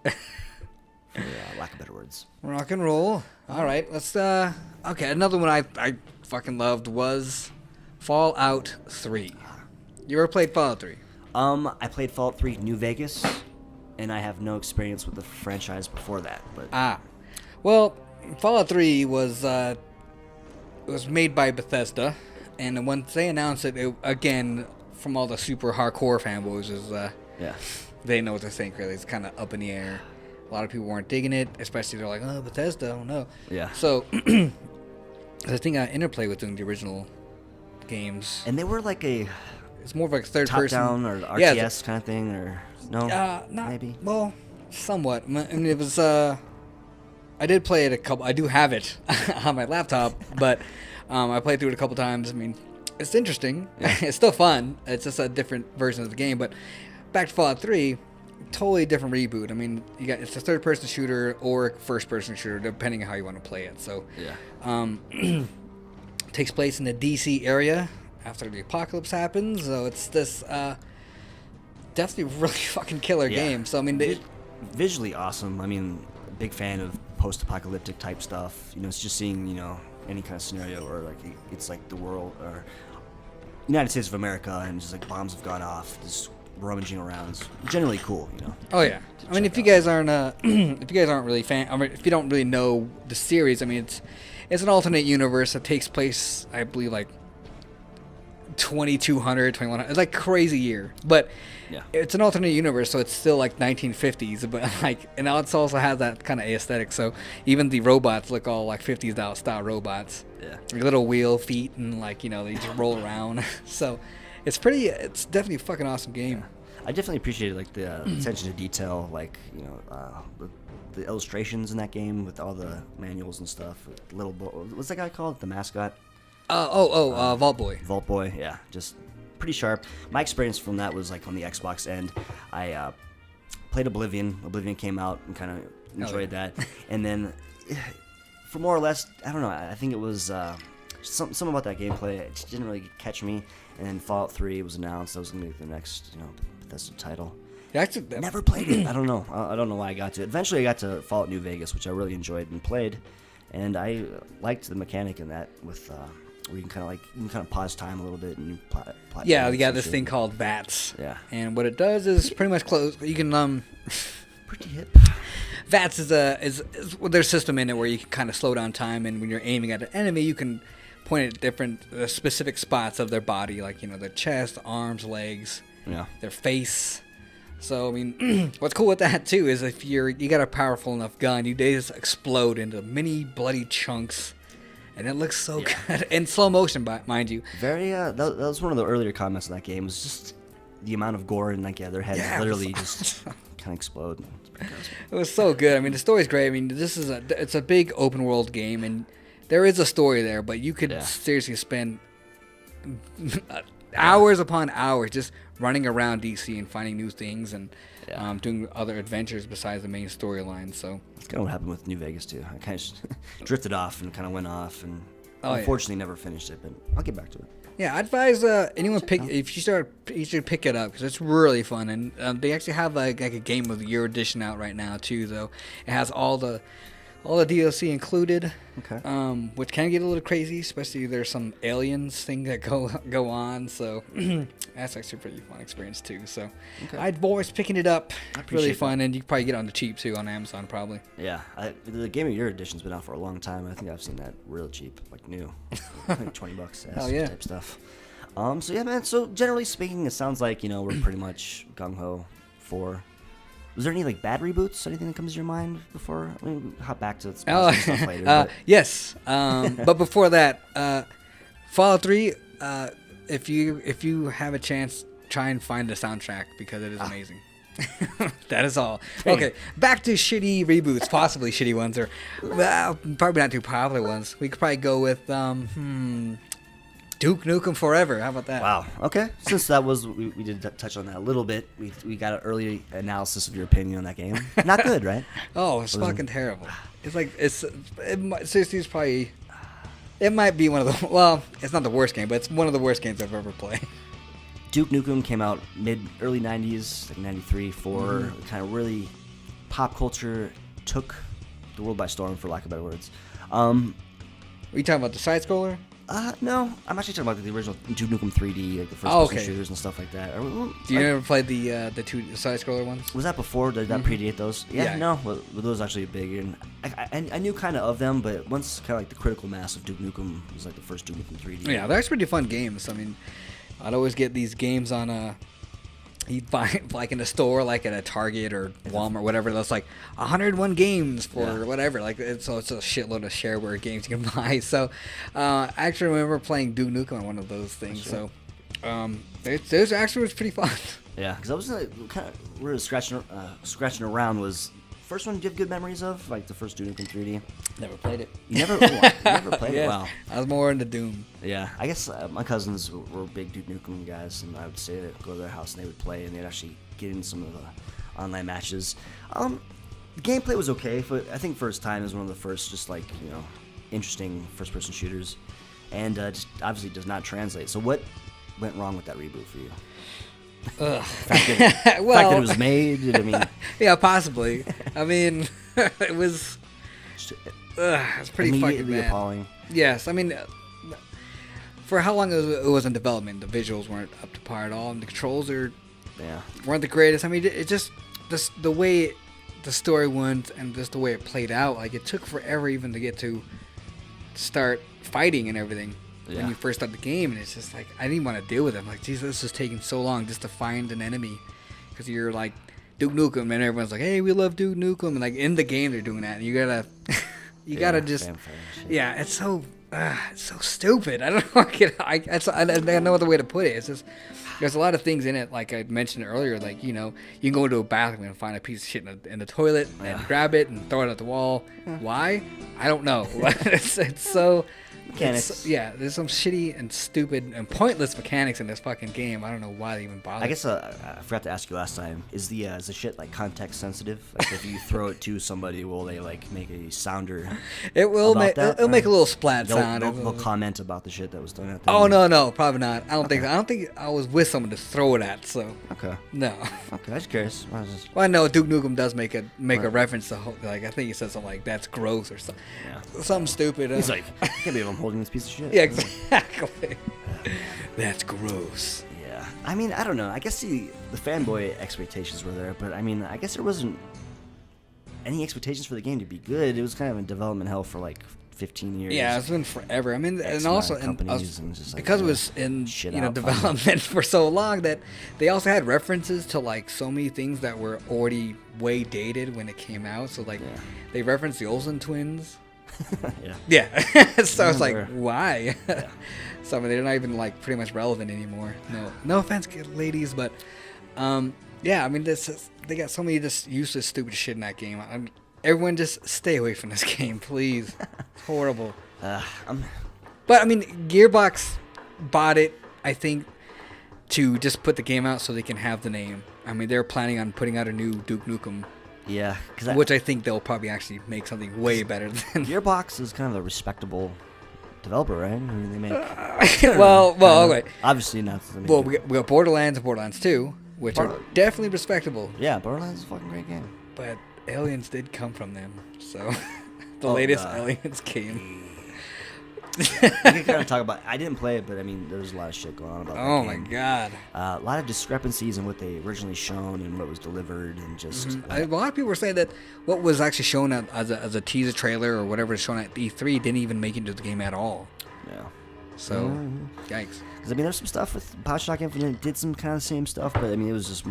For lack of better words. Rock and roll. All right, let's. Okay, another one I fucking loved was Fallout 3. You ever played Fallout 3? I played Fallout 3 New Vegas, and I have no experience with the franchise before that. But well, Fallout 3 was made by Bethesda, and once they announced it again, from all the super hardcore fanboys, they know what they're saying. Really, it's kind of up in the air. A lot of people weren't digging it, especially they're like, oh, Bethesda, oh no. Yeah. So, the thing I interplay with doing the original games. And they were like it's more of like third top person. down or RTS kind of thing, or. No, Not maybe. Well, somewhat. I mean, it was. I did play it a couple. I do have it on my laptop, but I played through it a couple times. I mean, it's interesting. Yeah. It's still fun. It's just a different version of the game. But back to Fallout 3, totally different reboot. I mean, it's a third-person shooter or first-person shooter, depending on how you want to play it. So, yeah. takes place in the DC area after the apocalypse happens. So it's this definitely really fucking killer game. So I mean, visually awesome. I mean, big fan of post-apocalyptic type stuff. You know, it's just seeing, you know, any kind of scenario or like it's like the world or United States of America and just like bombs have gone off, just rummaging around. It's generally cool, you know. Oh yeah. I mean, if you guys aren't if you guys aren't really I mean, if you don't really know the series, I mean, it's an alternate universe that takes place, I believe, like 2200, 2100. It's like crazy year, but Yeah. it's an alternate universe, so it's still like 1950s, but like, and it also has that kind of aesthetic. So even the robots look all like 50s style robots. Yeah. Like little wheel feet and like, you know, they just roll around. So it's definitely a fucking awesome game. I definitely appreciated like the attention to detail, like, you know, the illustrations in that game with all the manuals and stuff. What's that guy called? The mascot? Vault Boy. Vault Boy, yeah, just pretty sharp. My experience from that was like on the Xbox end. I played Oblivion. Oblivion came out and kind of enjoyed that. And then, for more or less, I don't know. I think it was something about that gameplay. It just didn't really catch me. And then Fallout 3 was announced. That was gonna be the next, you know, Bethesda title. Yeah, actually, Never played it. I don't know. I don't know why I got to it. Eventually, I got to Fallout New Vegas, which I really enjoyed and played. And I liked the mechanic in that with. Where you can kind of pause time a little bit and plot. Yeah, we got this thing called VATS. Yeah. And what it does is pretty much close. You can Pretty hip. VATS is there's a system in it where you can kind of slow down time, and when you're aiming at an enemy, you can point at different specific spots of their body, like, you know, their chest, arms, legs, Yeah. their face. So I mean, what's cool with that too is if you got a powerful enough gun, they just explode into mini bloody chunks. And it looks so good. In slow motion, mind you. Very, that was one of the earlier comments in that game, was just the amount of gore and, like, their heads literally just kind of explode. It was so good. I mean, the story's great. I mean, it's a big open world game, and there is a story there, but you could seriously spend hours upon hours just running around DC and finding new things and doing other adventures besides the main storyline. So That's kind of what happened with New Vegas too. I kind of drifted off and kind of went off, and unfortunately never finished it. But I'll get back to it. Yeah, I advise anyone you should pick it up because it's really fun, and they actually have like a Game of the Year edition out right now too. Though it has all the DLC included, which can get a little crazy, especially there's some aliens thing that go on. So that's actually a pretty fun experience too. So I'd advise picking it up. Really fun, and you can probably get it on the cheap too on Amazon probably. Yeah, the Game of the Year edition's been out for a long time. I think I've seen that real cheap, like new, like $20 type stuff. So yeah, man. So generally speaking, it sounds like, you know, we're pretty much gung ho for. Was there any like bad reboots? Anything that comes to your mind before? I mean, we'll hop back to stuff later. Yes, but before that, Fallout 3. If you have a chance, try and find the soundtrack because it is amazing. That is all. Okay, back to shitty reboots, possibly shitty ones, or probably not too popular ones. We could probably go with Duke Nukem Forever. How about that? Wow. Okay. Since that was, we did touch on that a little bit. We got an early analysis of your opinion on that game. Not good, right? Oh, it's fucking terrible. It's like seriously, it's probably. It might be one of the. Well, it's not the worst game, but it's one of the worst games I've ever played. Duke Nukem came out early 90s, like 93, 4. Kind of really pop culture took the world by storm, for lack of better words. Are you talking about the side scroller? No, I'm actually talking about the original Duke Nukem 3D, like the first-person shooters and stuff like that. Do you ever play the two side-scroller ones? Was that before? Did that predate those? Yeah. No. Well, those actually big, and I knew kind of them, but once kind of like the critical mass of Duke Nukem was like the first Duke Nukem 3D. Yeah, they're actually pretty fun games. I mean, I'd always get these games on you'd find like in a store, like at a Target or Walmart, whatever. That's like 101 games for whatever. Like it's a shitload of shareware games you can buy. So I actually remember playing Duke Nukem on one of those things. Sure. So it actually was pretty fun. Yeah, because I was kind of really scratching around. Was first one do you have good memories of? Like the first Duke Nukem 3D? Never played it. You never played it? Wow. I was more into Doom. Yeah, I guess my cousins were big Duke Nukem guys, and I would say that go to their house and they would play, and they'd actually get in some of the online matches. The gameplay was okay, but I think First Time is one of the first just like, interesting first-person shooters, and just obviously does not translate. So what went wrong with that reboot for you? Ugh. The fact that it was made, I mean... Yeah, possibly. I mean, it was... it's pretty fucking bad. Appalling. Yes, I mean, for how long it was in development, the visuals weren't up to par at all, and the controls weren't the greatest. I mean, it just... the way the story went and just the way it played out, like, it took forever even to get to start fighting and everything. When you first start the game, and it's just like, I didn't want to deal with it. I'm like, geez, this is taking so long just to find an enemy, because you're like Duke Nukem, and everyone's like, hey, we love Duke Nukem, and like in the game they're doing that, and you gotta just, it's so stupid. I don't know. I got no other way to put it. It's just there's a lot of things in it, like I mentioned earlier, like you can go into a bathroom and find a piece of shit in the toilet and grab it and throw it at the wall. Why? I don't know. it's so. Mechanics. There's some shitty and stupid and pointless mechanics in this fucking game. I don't know why they even bother. I guess I forgot to ask you last time. Is the shit like context sensitive? Like if you throw it to somebody, will they like make a sounder? It will make it'll make a little splat sound. They'll comment about the shit that was done at the no, probably not. I don't think so. I don't think I was with someone to throw it at. So no. Okay, I was curious. Well, I know Duke Nukem does make a reference to like I think he said something like that's gross or something. Yeah. Something stupid. He's like, I can't believe I'm holding this piece of shit. Yeah, exactly. That's gross. Yeah. I mean, I don't know. I guess the fanboy expectations were there, but I mean, I guess there wasn't any expectations for the game to be good. It was kind of in development hell for like 15 years. Yeah, it's been forever. I mean, and also because it was in development for so long that they also had references to like so many things that were already way dated when it came out. So like they referenced the Olsen twins. So I was like, why? So I mean, they're not even like pretty much relevant anymore. No offense, ladies, but I mean, they got so many just useless, stupid shit in that game. Everyone just stay away from this game, please. It's horrible. But I mean, Gearbox bought it, I think, to just put the game out so they can have the name. I mean, they're planning on putting out a new Duke Nukem. Yeah, which I think they'll probably actually make something way better than Gearbox is kind of a respectable developer, right? I mean, they make okay. Obviously not. Well, we got Borderlands and Borderlands 2, which are definitely respectable. Yeah, Borderlands is a fucking great game. But Aliens did come from them, so the latest Aliens came. We can kind of talk about. I didn't play it, but I mean, there was a lot of shit going on about that game. My god! A lot of discrepancies in what they originally shown and what was delivered, and just a lot of people were saying that what was actually shown as a teaser trailer or whatever was shown at E3 didn't even make it into the game at all. Yeah. So, yikes. Because I mean, there's some stuff with Bioshock Infinite did some kind of the same stuff, but I mean, it was just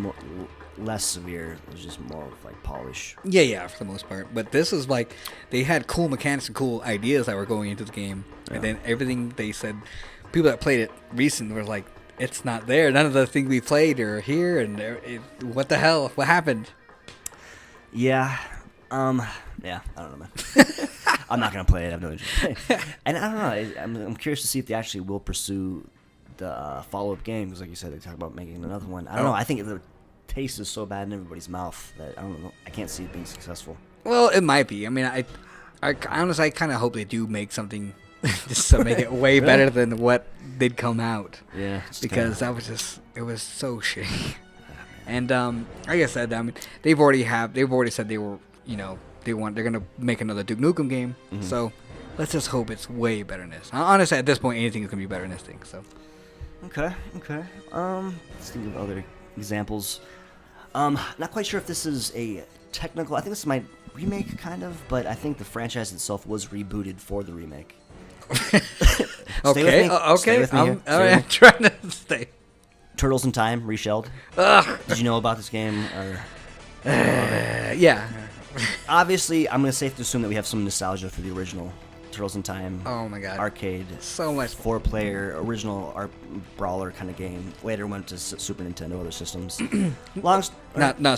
less severe. It was just more of like polish. Yeah, for the most part. But this is like they had cool mechanics and cool ideas that were going into the game, and then everything they said, people that played it recent were like, it's not there. None of the things we played are here, and what the hell? What happened? Yeah. Yeah, I don't know, man. I'm not gonna play it. I have no interest. And I don't know. I'm curious to see if they actually will pursue the follow-up game, because like you said, they talk about making another one. I don't know. I think the taste is so bad in everybody's mouth that I don't know. I can't see it being successful. Well, it might be. I mean, I honestly, I kind of hope they do make something just to make it way better than what did come out. Yeah, because that was just it was so shitty. And like I said, I mean, they've already said they were they're gonna make another Duke Nukem game. Mm-hmm. So let's just hope it's way better than this. Honestly, at this point, anything is gonna be better than this thing. So. Okay. Let's think of other examples. Not quite sure if this is a technical. I think this might remake kind of, but I think the franchise itself was rebooted for the remake. Okay. I'm trying to stay. Turtles in Time reshelled. Did you know about this game? Yeah. Obviously, I'm gonna safe to assume that we have some nostalgia for the original. Turtles in Time. Oh my god. Arcade. So much. 4-player original brawler kind of game. Later went to Super Nintendo, other systems. Not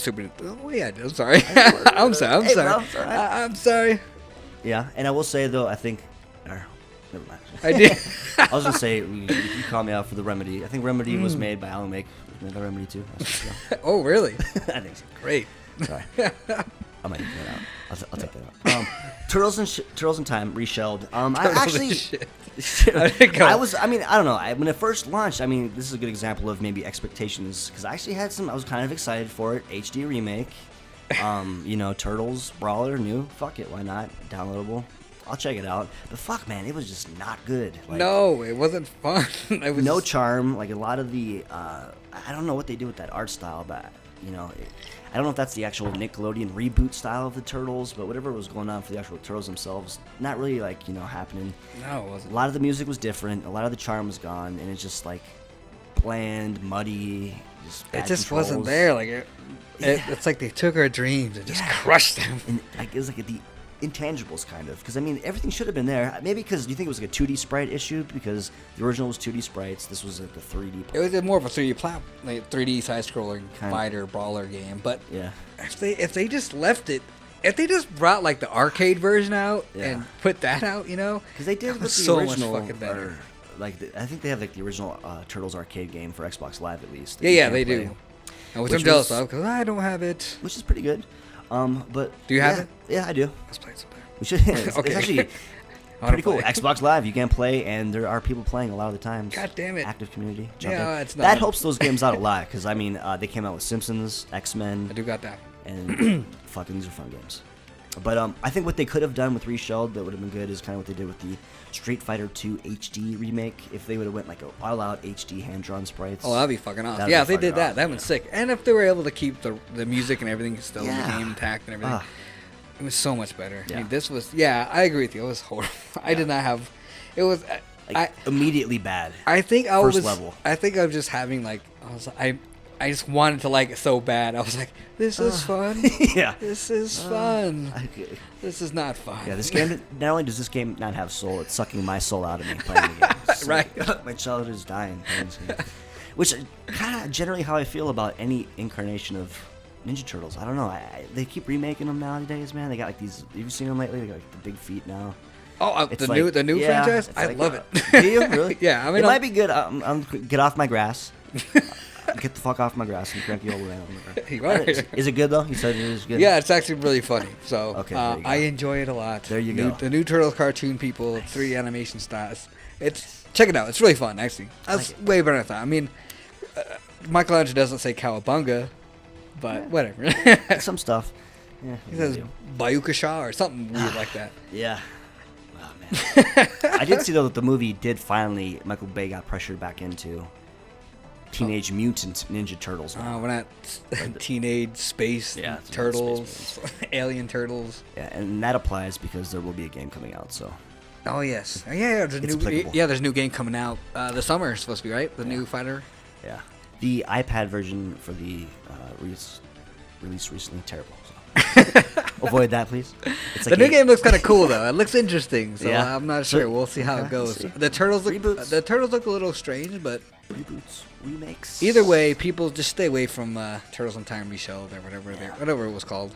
Super Nintendo. Oh yeah, I'm sorry. I'm sorry. Hey, bro, it's all right. I'm sorry. Yeah, and I will say though, I think. Never mind. I did. I was gonna say you called me out for the Remedy. I think Remedy was made by Alan Wake. Was made by Remedy too. Oh really? I think so. Great. Sorry. I might take that out. I'll take that out. Turtles in Time reshelled. I don't know. When it first launched, this is a good example of maybe expectations because I actually had some. I was kind of excited for it. HD remake. Turtles Brawler new. Fuck it, why not? Downloadable. I'll check it out. But fuck, man, it was just not good. No, it wasn't fun. It was no charm. Like a lot of the, I don't know what they do with that art style, but I don't know if that's the actual Nickelodeon reboot style of the Turtles, but whatever was going on for the actual Turtles themselves, not really happening. No, it wasn't. A lot of the music was different. A lot of the charm was gone, and it's just like bland, muddy. It just wasn't there. Like it's like they took our dreams and just crushed them. And it was like the intangibles kind of, because everything should have been there. Maybe because you think it was like a 2D sprite issue, because the original was 2D sprites. This was like a 3D. It was more of a 3D side-scrolling fighter brawler game. But yeah, if they just left it, if they just brought like the arcade version out and put that out, because they did with the so original. Much fucking better. I think they have like the original Turtles arcade game for Xbox Live at least. Yeah, they do. Which I'm jealous of because I don't have it. Which is pretty good. But do you have it? Yeah, I do. Let's play it sometime. We should. It's actually pretty cool. Xbox Live, you can play, and there are people playing a lot of the times. God damn it! Active community. It's not. That helps those games out a lot because they came out with Simpsons, X-Men. I do got that. And fucking these are fun games. But I think what they could have done with Reshelled that would have been good is kind of what they did with the Street Fighter 2 HD remake. If they would have went like all-out HD hand-drawn sprites. Oh, that'd be fucking awesome. Yeah, if they did that, that'd been sick. And if they were able to keep the music and everything still in the game intact and everything, it was so much better. Yeah. This was, I agree with you. It was horrible. I did not have, it was, immediately bad. I think I First was, level. I think I was just having I just wanted to like it so bad. I was like, this is fun. Yeah. This is fun. This is not fun. Yeah, this game, not only does this game not have soul, it's sucking my soul out of me playing the game. So, right. My childhood is dying playing this game. Which is kind of generally how I feel about any incarnation of Ninja Turtles. I don't know. They keep remaking them nowadays, man. They got like these. Have you seen them lately? They got like the big feet now. Oh, the new franchise? I love it. Do you really? Yeah, it might be good. Get off my grass. Get the fuck off my grass and cranky old man. Is it good though? You said it was good. Yeah, it's actually really funny. So okay, I enjoy it a lot. There you go. The new Turtles cartoon people, 3D animation styles. Check it out. It's really fun actually. That's way better than I thought. Michelangelo doesn't say cowabunga, but whatever. Some stuff. Yeah, he says Bayukasha or something weird like that. Yeah. Oh man. I did see though that the movie did finally. Michael Bay got pressured back into Teenage Mutant Ninja Turtles. We're not teenage space turtles, space alien turtles. Yeah, and that applies because there will be a game coming out. So. Oh yes, there's a new game coming out. The summer is supposed to be right. The new fighter. Yeah, the iPad version for the release recently terrible. So. Avoid that, please. It's like the new game looks kind of cool though. It looks interesting. So yeah. I'm not sure. We'll see how it goes. The turtles look a little strange, but reboots, remakes. Either way, people just stay away from Turtles in Time Reshelled or whatever it was called.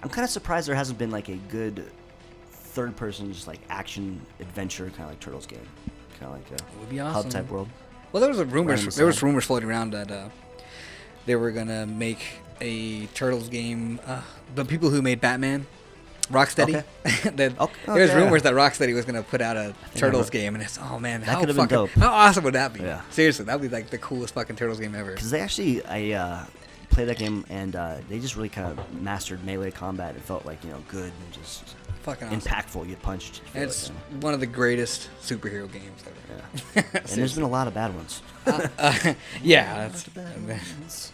I'm kind of surprised there hasn't been like a good third-person, just like action adventure kind of like Turtles game, kind of like a would be awesome. hub type world. Well, there was rumors floating around that they were gonna make a Turtles game. The people who made Batman, Rocksteady. There's rumors that Rocksteady was gonna put out a Turtles game, and it's that could have been dope. How awesome would that be? Yeah. Seriously, that'd be like the coolest fucking Turtles game ever. Because they actually, I played that game and they just really kind of mastered melee combat. It felt like good and just fucking awesome. Impactful. You punched. It's one of the greatest superhero games ever. Yeah. And there's been a lot of bad ones. Yeah, that's bad ones.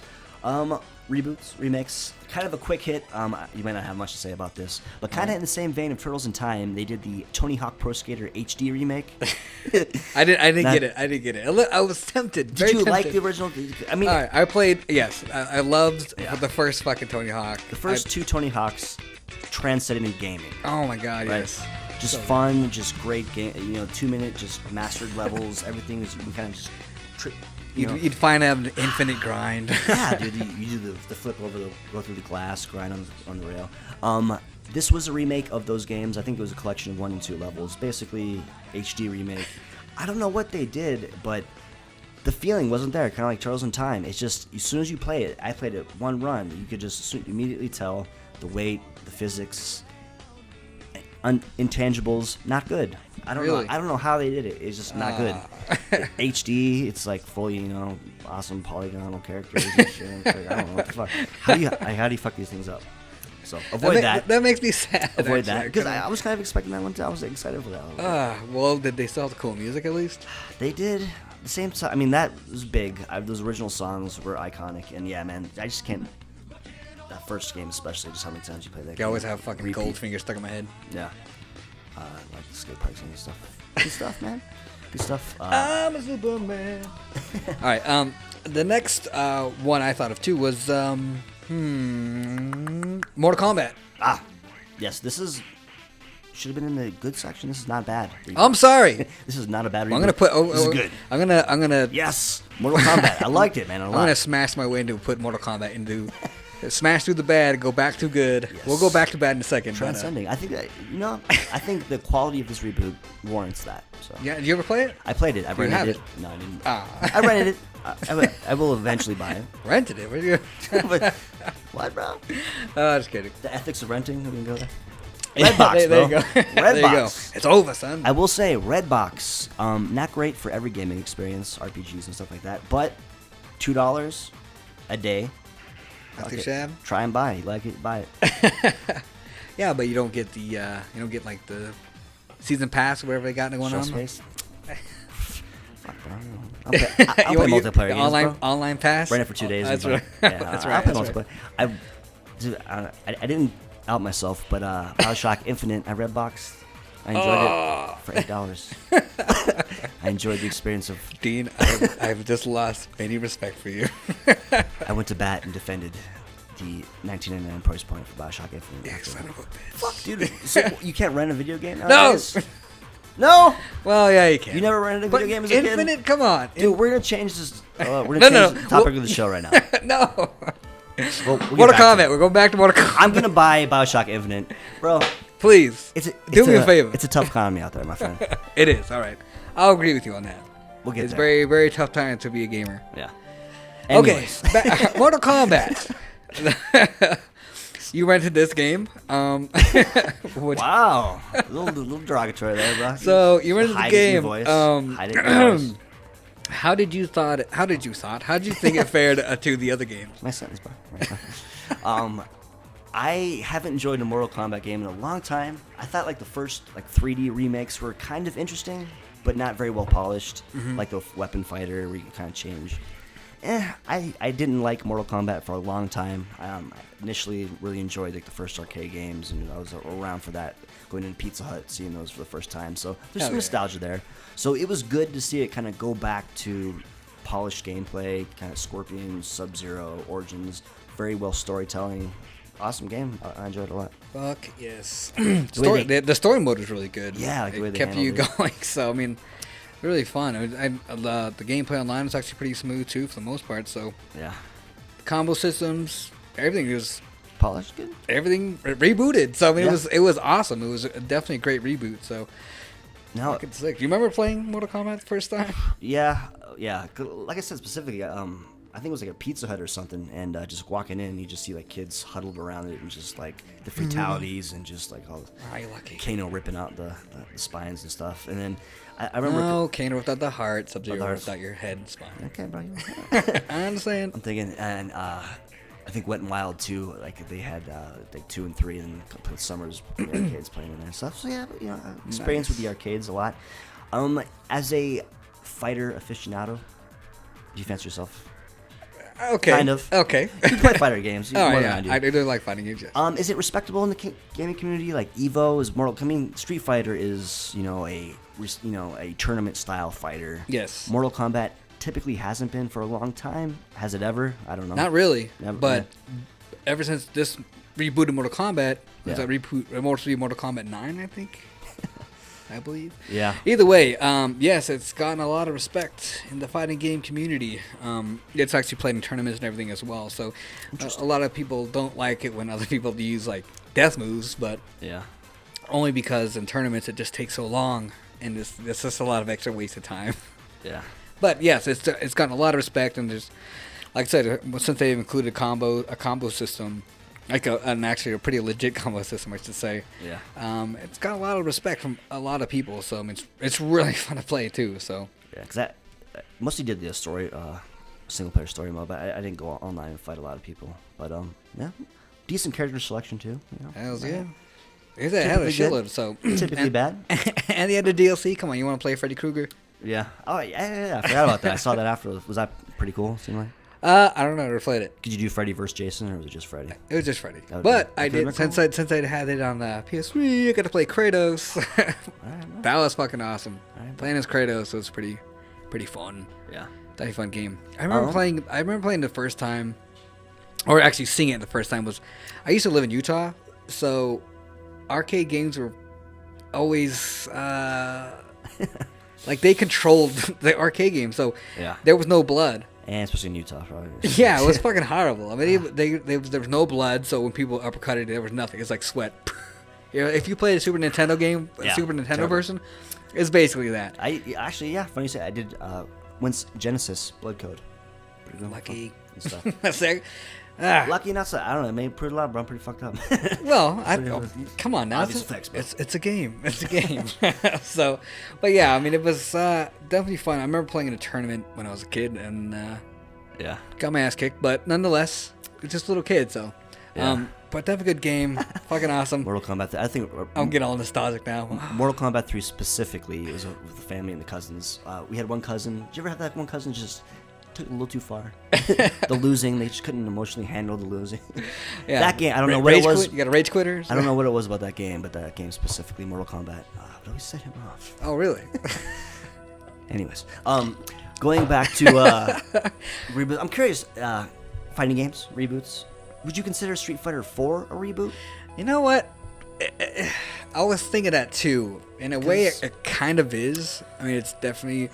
Reboots, remakes, kind of a quick hit. You might not have much to say about this, but kind of in the same vein of Turtles in Time, they did the Tony Hawk Pro Skater HD remake. I didn't get it. I was tempted. Did you like the original? I mean, I played. Yes, I loved the first fucking Tony Hawk. The first two Tony Hawks transcended in gaming. Oh my god, right? Yes. Just So fun, just great game. 2-minute, just mastered levels. Everything is you can kind of just. You'd find out an infinite grind. Yeah, dude, you do the flip over, go through the glass, grind on the rail. This was a remake of those games. I think it was a collection of 1 and 2 levels, basically HD remake. I don't know what they did, but the feeling wasn't there. Kind of like Turtles in Time. It's just as soon as you play it, I played it one run. You could just immediately tell the weight, the physics, intangibles, not good. I don't know. I don't know how they did it. It's just not good. HD, it's like fully, awesome polygonal characters and shit. It's like, I don't know what the fuck. How do you fuck these things up? So avoid that. That makes me sad. Avoid that because I was kind of expecting that one too. I was excited for that. Well, did they still have the cool music at least? They did. The same time. I mean, that was big. Those original songs were iconic, and yeah, man, I just can't. That first game, especially, just how many times you play that. You game. always have fucking Goldfinger stuck in my head. Yeah. Like the skate parks and stuff. Good stuff, man. Good stuff. I'm a Superman. All right. The next one I thought of too was Mortal Kombat. Yes. This should have been in the good section. This is not bad. I'm sorry. This is not a bad. I'm gonna put. This is good. I'm gonna. Yes. Mortal Kombat. I liked it, man. I'm gonna smash my way into put Mortal Kombat into. Smash through the bad, go back to good. Yes. We'll go back to bad in a second. Transcending. I think that I think the quality of this reboot warrants that. So. Yeah. Did you ever play it? I played it. I rented it. No, I didn't. I rented it. I will eventually buy it. Rented it? What are you? What, bro? Just kidding. The ethics of renting. We can go there. Redbox, there you go. There you go. It's over, son. I will say, Redbox, not great for every gaming experience, RPGs and stuff like that, but $2 a day. Try and buy. You like it, buy it. Yeah, but you don't get the like the season pass or whatever they got going on. Space. Fuck, bro. I'll play multiplayer games, bro. Online pass. Rent it for 2 days. That's right. That's right. I'll play multiplayer. I didn't out myself, but BioShock Infinite, I Redboxed. I enjoyed it for $8. I enjoyed the experience of... Dean, I've just lost any respect for you. I went to bat and defended the $19.99 price point for BioShock Infinite. Yeah, son of a bitch. Fuck, dude. So you can't rent a video game nowadays? No! No! Well, yeah, you can. You never rented a video game as a kid? Infinite, come on. Dude, we're going to change this... we're going to change the topic of the show right now. No. We'll Mortal Kombat. We're going back to Mortal Kombat. I'm going to buy BioShock Infinite. Bro... Please, do me a favor. It's a tough economy out there, my friend. It is. All right. I'll agree with you on that. We'll get it's there. very, very tough time to be a gamer. Yeah. Anyways. Okay. Mortal Kombat. You rented this game. Wow. A little derogatory there, bro. So you rented the game. Hide it in your voice. How did you think it fared to the other games? My sentence, bro. I haven't enjoyed a Mortal Kombat game in a long time. I thought like the first 3D remakes were kind of interesting, but not very well polished. Like the Weapon Fighter where you can kind of change. I didn't like Mortal Kombat for a long time. I initially really enjoyed like the first arcade games, and I was around for that, going into Pizza Hut, seeing those for the first time. So there's some nostalgia there. So it was good to see it kind of go back to polished gameplay, kind of Scorpion, Sub-Zero, Origins, very well storytelling. Awesome game. I enjoyed it a lot. Fuck yes. The story mode was really good. Yeah, like it kept you going. So I mean, really fun. The gameplay online was actually pretty smooth too, for the most part. So yeah, the combo systems, everything was polished, good. Everything rebooted. So I mean, it was awesome. It was definitely a great reboot. So now, fucking sick. Do you remember playing Mortal Kombat the first time? Yeah. Like I said specifically, I think it was like a Pizza Hut or something, and just walking in, you just see like kids huddled around it, and just like the fatalities, and just like all Kano ripping out the spines and stuff. And then I remember. No, Kano ripped out the heart, Sub-Zero ripped out your head and spine. Okay, bro. I understand. I'm thinking, and I think Wet and Wild too. Like they had like 2 and 3, and Summers in the arcades playing in there and stuff. So yeah, experience with the arcades a lot. As a fighter aficionado, do you fancy yourself? Okay. Kind of. Okay. You play fighter games. Oh, yeah. I do like fighting games, yes. Is it respectable in the gaming community? Like Evo is Mortal... I mean, Street Fighter is, a tournament-style fighter. Yes. Mortal Kombat typically hasn't been for a long time. Has it ever? I don't know. Not really. Never, but ever since this rebooted Mortal Kombat, Yeah. was that reboot? Mortal Kombat 9, I think? I believe. Yeah. Either way, yes, it's gotten a lot of respect in the fighting game community. It's actually played in tournaments and everything as well. So a lot of people don't like it when other people use like death moves, but Yeah. only because in tournaments it just takes so long, and it's just a lot of extra wasted time. Yeah. But yes, it's gotten a lot of respect, and there's, like I said, since they've included a combo system, like actually a pretty legit combo system, I should say. Yeah. It's got a lot of respect from a lot of people, so I mean, it's really fun to play too. So Yeah, because I mostly did the story, single player story mode, but I didn't go online and fight a lot of people. But yeah, decent character selection too. You know? hells yeah. It had a shitload, so Typically bad. And they had the DLC. Come on, you want to play Freddy Krueger? Yeah. Oh yeah. I forgot about that. I saw that after. Was that pretty cool? Seemed like. I don't know. I never played it. Did you do Freddy versus Jason, or was it just Freddy? It was just Freddy. Okay. But I Pretty did cool. since I had it on the PS3. I got to play Kratos. Alright, That was fucking awesome. Alright. Playing as Kratos was pretty fun. Yeah. Definitely fun game. I remember playing the first time, or actually seeing it the first time was. I used to live in Utah, so arcade games were always like they controlled the arcade game, so Yeah. there was no blood. And especially in Utah, probably. Yeah, it was fucking horrible. I mean, there was no blood, so when people uppercutted, there was nothing. It's like sweat. You know, if you played a Super Nintendo game, a Yeah, Super Nintendo terrible. version, it's basically that. I actually, yeah, funny you say. I did once Genesis Blood Code. Pretty good. Lucky. fun and stuff. That's like, ah. Lucky not so. I don't know. It made pretty loud, but I'm pretty fucked up. Well, Pretty come on now. obvious effects, bro. It's a game. It's a game. So, but yeah, I mean, it was definitely fun. I remember playing in a tournament when I was a kid and Yeah. got my ass kicked, but nonetheless, it's just a little kid. So, Yeah. but definitely a good game. Fucking awesome. Mortal Kombat. I think I'm getting all nostalgic now. Mortal Kombat 3 specifically was with the family and the cousins. We had one cousin. Did you ever have that one cousin just took it a little too far? The losing, they just couldn't emotionally handle the losing. Yeah. That game, I don't know what it Rage was. quit? You got a rage quitters? I don't know what it was about that game, but that game specifically, Mortal Kombat, would always set him off. Oh, really? Anyways, going back to reboot. I'm curious, fighting games, reboots. Would you consider Street Fighter 4 a reboot? You know what? I was thinking that too. In a way, it kind of is. I mean, it's definitely.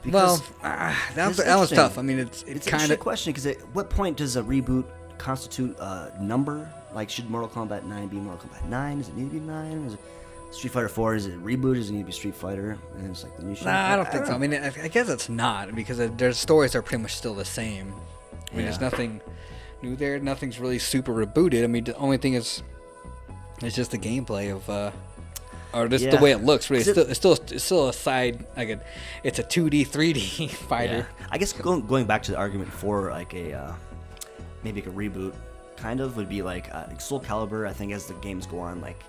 Because that was interesting. tough. I mean, it's It's kind a of. question because at what point does a reboot constitute a number? Like, should Mortal Kombat 9 be Mortal Kombat 9? Does it need to be 9? Is it Street Fighter 4? Is it reboot? Does it need to be Street Fighter? And it's like the new shit. Nah, I don't think so. I mean, I guess it's not because their stories are pretty much still the same. I mean, there's Yeah. nothing new there. Nothing's really super rebooted. I mean, the only thing is, it's just the gameplay of, or just the Yeah. way it looks. Really, 'Cause it's still a side it's a 2D, 3D fighter. Yeah. I guess going back to the argument for like a maybe like a reboot, kind of would be like Soul Calibur. I think as the games go on, like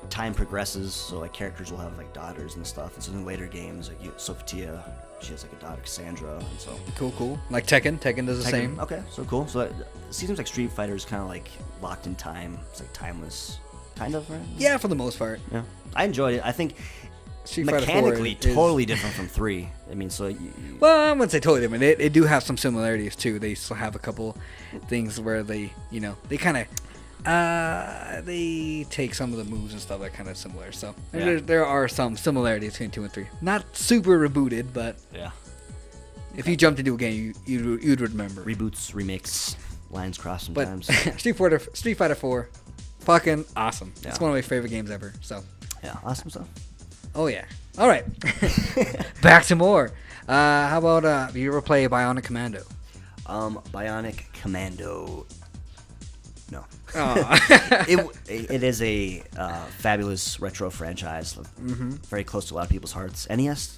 time progresses, so like characters will have like daughters and stuff. And so in later games, like Sophia, she has like a daughter, Cassandra, and so. Cool. Like Tekken. Tekken does the same. Okay, so cool. So it seems like Street Fighter is kind of like locked in time. It's like timeless, kind of, right? Yeah, for the most part. Yeah. I enjoyed it. I think Street Fighter 4 mechanically is- totally different from 3. I mean, so Well, I wouldn't say totally different. They do have some similarities too. They still have a couple things where they kind of they take some of the moves and stuff that kind of similar. So Yeah. there are some similarities between 2 and 3. Not super rebooted, but yeah. if you jumped into a game, you'd remember. Reboots, remakes, lines crossed But sometimes. Street Fighter 4, fucking awesome. Yeah. It's one of my favorite games ever. So. Yeah, awesome stuff. Oh yeah. All right. Back to more. How about you ever play Bionic Commando? Bionic Commando. No. Oh. It is a fabulous retro franchise. Very close to a lot of people's hearts. NES,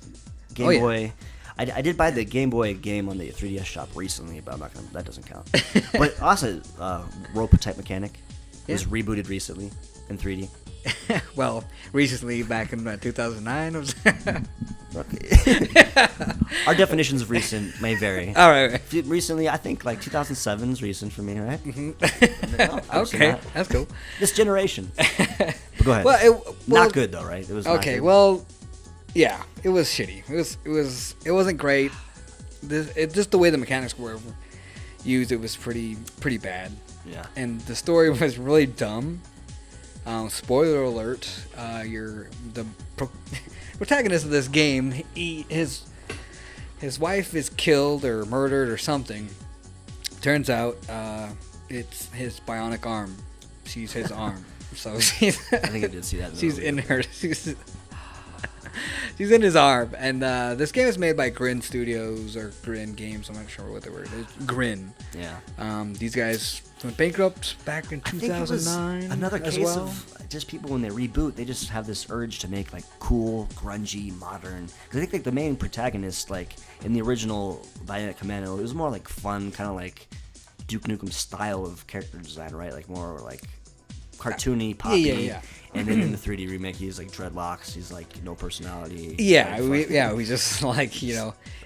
Game Oh, yeah. Boy. I did buy the Game Boy game on the 3DS shop recently, but I'm not gonna. That doesn't count. But also, rope type mechanic. It was rebooted recently in 3D. Well, recently, back in 2009. Our definitions of recent may vary. All right. Recently, I think like 2007 is recent for me, right? Okay, that's cool. This generation. But go ahead. Well, Not good though, right? It was not Okay, good. well, yeah, it was shitty. It wasn't great. Just the way the mechanics were used, it was pretty bad. Yeah. And the story was really dumb. Spoiler alert: the protagonist of this game. His wife is killed or murdered or something. Turns out it's his bionic arm. She's his arm. So she's. I think I did see that. She's in her. She's in his arm, and this game is made by Grin Studios or Grin Games. I'm not sure what the word is. Grin. Yeah. These guys went bankrupt back in 2009. Another as case well. of just people when they reboot, they just have this urge to make like cool, grungy, modern. Because I think like the main protagonist, like in the original Bionic Commando, it was more like fun, kind of like Duke Nukem style of character design, right? Like more like cartoony, poppy. Yeah. And then in the 3D remake, he's like dreadlocks. He's like no personality. Yeah, we just like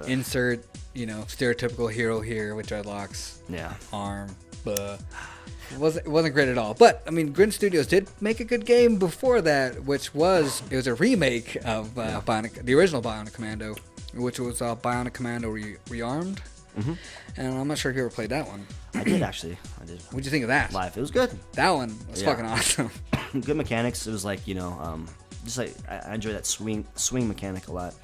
insert stereotypical hero here with dreadlocks. Yeah. Arm. It wasn't great at all. But I mean, Grin Studios did make a good game before that, which was a remake of the original Bionic Commando, which was Bionic Commando Rearmed. Mm-hmm. And I'm not sure if you ever played that one. I did actually. What'd you think of that? Live. It was good. That one was fucking awesome. Good mechanics. It was like just like I enjoy that swing mechanic a lot.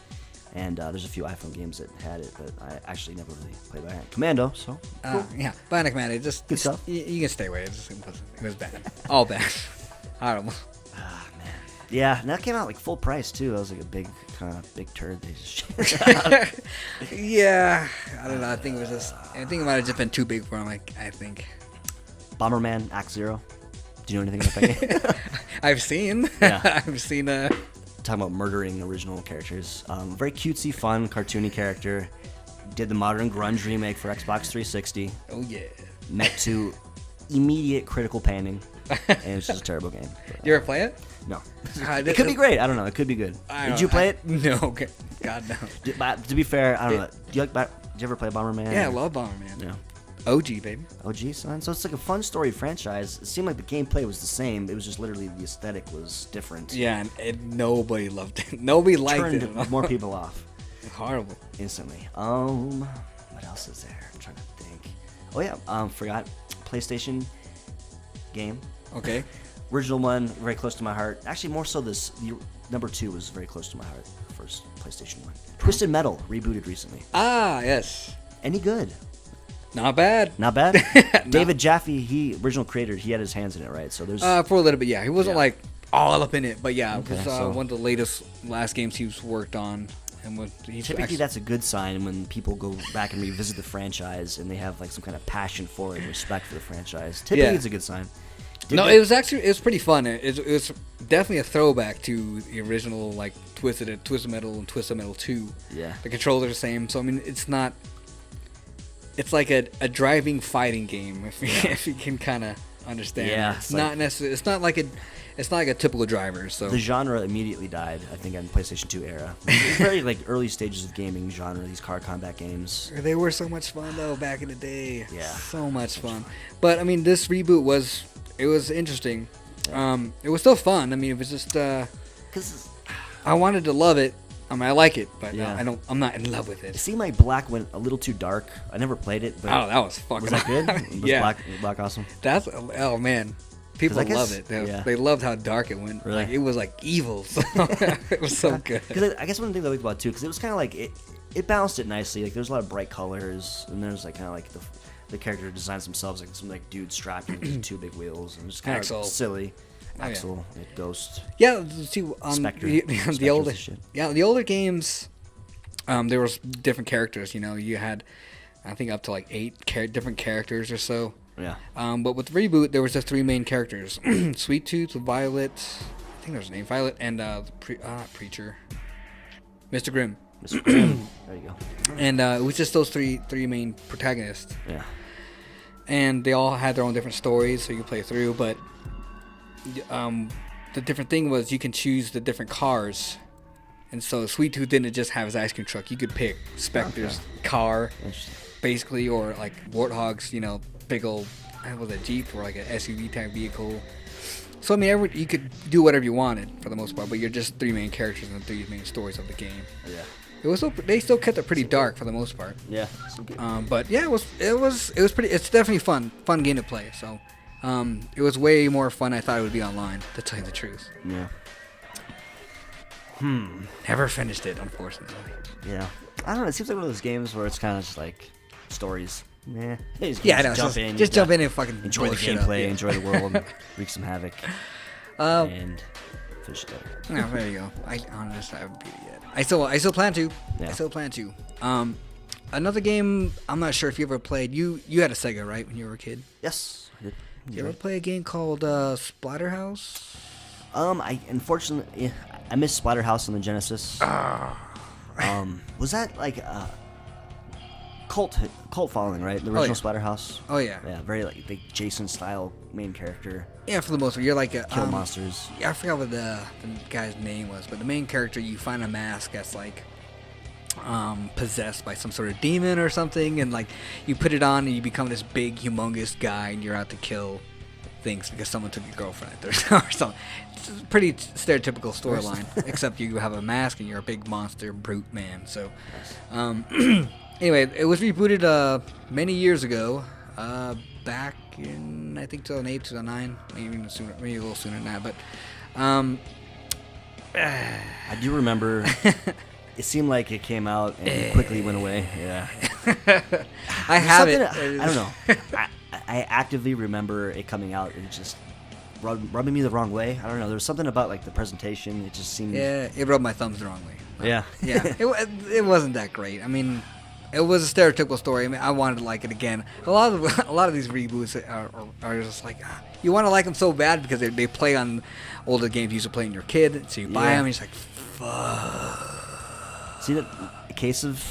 And there's a few iPhone games that had it, but I actually never really played Bionic Commando. So cool. Yeah, Bionic Commando. Good stuff. You can stay away. It was bad. All bad. Horrible. Ah man. Yeah, and that came out like full price too. That was like a big turd. They just Yeah, I don't know. I think it might have just been too big for him. I think. Bomberman Act Zero. Do you know anything about that game? I've seen. Yeah. I've seen. Talking about murdering original characters. Very cutesy, fun, cartoony character. Did the modern grunge remake for Xbox 360. Oh yeah. Met to immediate critical panning, and it was just a terrible game. But, you ever play it? No. It could be great. I don't know. It could be good. Did you play it? No. God no. To be fair, I don't know. Did you ever play Bomberman? Yeah, I love Bomberman. Yeah. OG, baby. OG, son. So it's like a fun story franchise. It seemed like the gameplay was the same. It was just literally the aesthetic was different. Yeah, and nobody loved it. Nobody liked it. Turned more people off. Horrible. Instantly. What else is there? I'm trying to think. Oh yeah, forgot. PlayStation game. Okay. Original one, very close to my heart. Actually, more so the number 2 was very close to my heart. The first PlayStation one. Twisted Metal rebooted recently. Ah, yes. Any good? Not bad. Not bad. David Jaffe, original creator, he had his hands in it, right? So there's for a little bit, yeah. He wasn't like all up in it, but yeah, okay, it was one of the last games he's worked on. And typically that's a good sign when people go back and revisit the franchise and they have like some kind of passion for it and respect for the franchise. Typically it's a good sign. It was pretty fun. It was definitely a throwback to the original like Twisted Metal and Twisted Metal 2. Yeah. The controls are the same, so I mean it's not. It's like a driving fighting game if you can kind of understand. Yeah, it's not necessarily. It's not like a typical driver. So the genre immediately died, I think, in the PlayStation 2 era. It was very like early stages of gaming genre. These car combat games. They were so much fun though back in the day. Yeah, so much fun. But I mean, this reboot was interesting. Yeah. It was still fun. I mean, it was just because I wanted to love it. I mean, I like it, but yeah. I'm not in love with it. It seemed like Black went a little too dark. I never played it, but that was fucking. Was that good? Was yeah, Black awesome. Man. People love it. They loved how dark it went. Really? Like, it was like evil. So it was so good. Because I guess one thing that I liked about it too, because it was kind of like it balanced it nicely. Like there's a lot of bright colors, and there's like kind of like the character designs themselves like some like dudes strapped into 2 big wheels, and just kind of silly. Axel, Ghost. Yeah, see, Spectre. the older games, there was different characters. You had, I think, up to like 8 different characters or so. Yeah. But with Reboot, there was just 3 main characters: Sweet Tooth, Violet. I think there's a name, Violet, and Preacher, Mr. Grimm. Mr. Grimm. There you go. And it was just those three main protagonists. Yeah. And they all had their own different stories, so you play through. But the different thing was you can choose the different cars. And so Sweet Tooth didn't just have his ice cream truck. You could pick Spectre's car, basically, or like Warthog's, big old, was a Jeep or like an SUV type vehicle. So I mean, you could do whatever you wanted for the most part, but you're just 3 main characters and 3 main stories of the game. Yeah. They still kept it pretty dark for the most part. Yeah. But yeah, it was pretty. It's definitely fun game to play. So It was way more fun than I thought it would be online, to tell you the truth. Yeah. Never finished it, unfortunately. Yeah. I don't know. It seems like one of those games where it's kind of just like stories. Yeah. Yeah, I know. Just jump in and fucking enjoy the gameplay, enjoy the world, wreak some havoc, and finish it later. No, there you go. I honestly haven't beat it yet. I still plan to. Yeah. I still plan to. Another game. I'm not sure if you ever played. You had a Sega, right, when you were a kid? Yes. I did. Did you ever play a game called Splatterhouse? I unfortunately I missed Splatterhouse on the Genesis. Was that like cult following, right? The original Splatterhouse. Oh yeah. Yeah, very like big Jason style main character. Yeah, for the most part, you're like a Kill monsters. Yeah, I forgot what the guy's name was, but the main character, you find a mask that's like possessed by some sort of demon or something, and like you put it on and you become this big, humongous guy, and you're out to kill things because someone took your girlfriend or something. It's a pretty stereotypical storyline, except you have a mask and you're a big monster brute man. So, anyway, it was rebooted many years ago, back in I think 2008, 2009, maybe even sooner, maybe a little sooner than that. But I do remember. It seemed like it came out and quickly went away. Yeah. I have it. I don't know. I actively remember it coming out and just rubbing me the wrong way. I don't know. There was something about like the presentation. It just seemed. Yeah, it rubbed my thumbs the wrong way. Yeah. Yeah. It wasn't that great. I mean, it was a stereotypical story. I mean, I wanted to like it again. A lot of these reboots are just like you want to like them so bad because they play on older games you used to play when you were a kid. So you buy them and you're just like, fuck. See that case of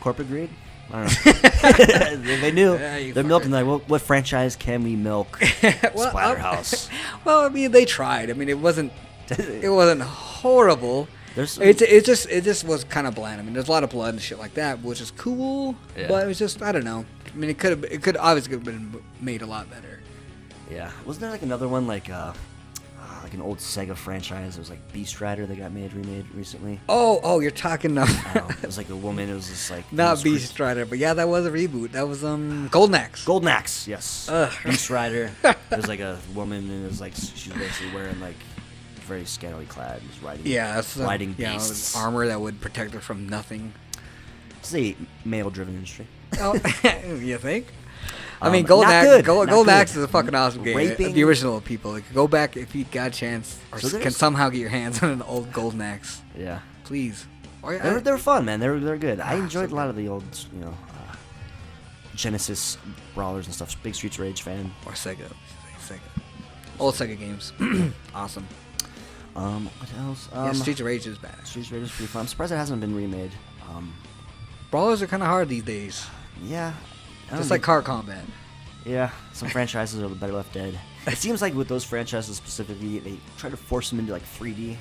corporate greed? I don't know. They knew. Yeah, they're milking like, what franchise can we milk? Well, Splatterhouse. Well, I mean, they tried. I mean, it wasn't horrible. It just was kind of bland. I mean, there's a lot of blood and shit like that, which is cool. Yeah. But it was just, I don't know. I mean, it could obviously have been made a lot better. Yeah. Wasn't there like another one like an old Sega franchise? It was like Beast Rider that got remade recently. Oh, you're talking about. It was like a woman. It was just like not Beast Rider, but yeah, that was a reboot. That was Golden Axe. Golden Axe, yes. Beast Rider. It was like a woman, and it was like she's basically wearing like very scantily clad, just riding beasts. Armor that would protect her from nothing. It's a male-driven industry. Oh, you think? I mean, Golden Axe is a fucking awesome game. The original people. Like, go back if you got a chance, or can somehow get your hands on an old Golden Axe. Yeah. Please. They were fun, man. They're good. I enjoyed a lot of the old, Genesis brawlers and stuff. Big Streets Rage fan. Or Sega. Old Sega games. Awesome. What else? Streets of Rage is bad. Streets of Rage is pretty fun. I'm surprised it hasn't been remade. Brawlers are kind of hard these days. Yeah. Just like car combat. Yeah, some franchises are better left dead. It seems like with those franchises specifically, they try to force them into like 3D.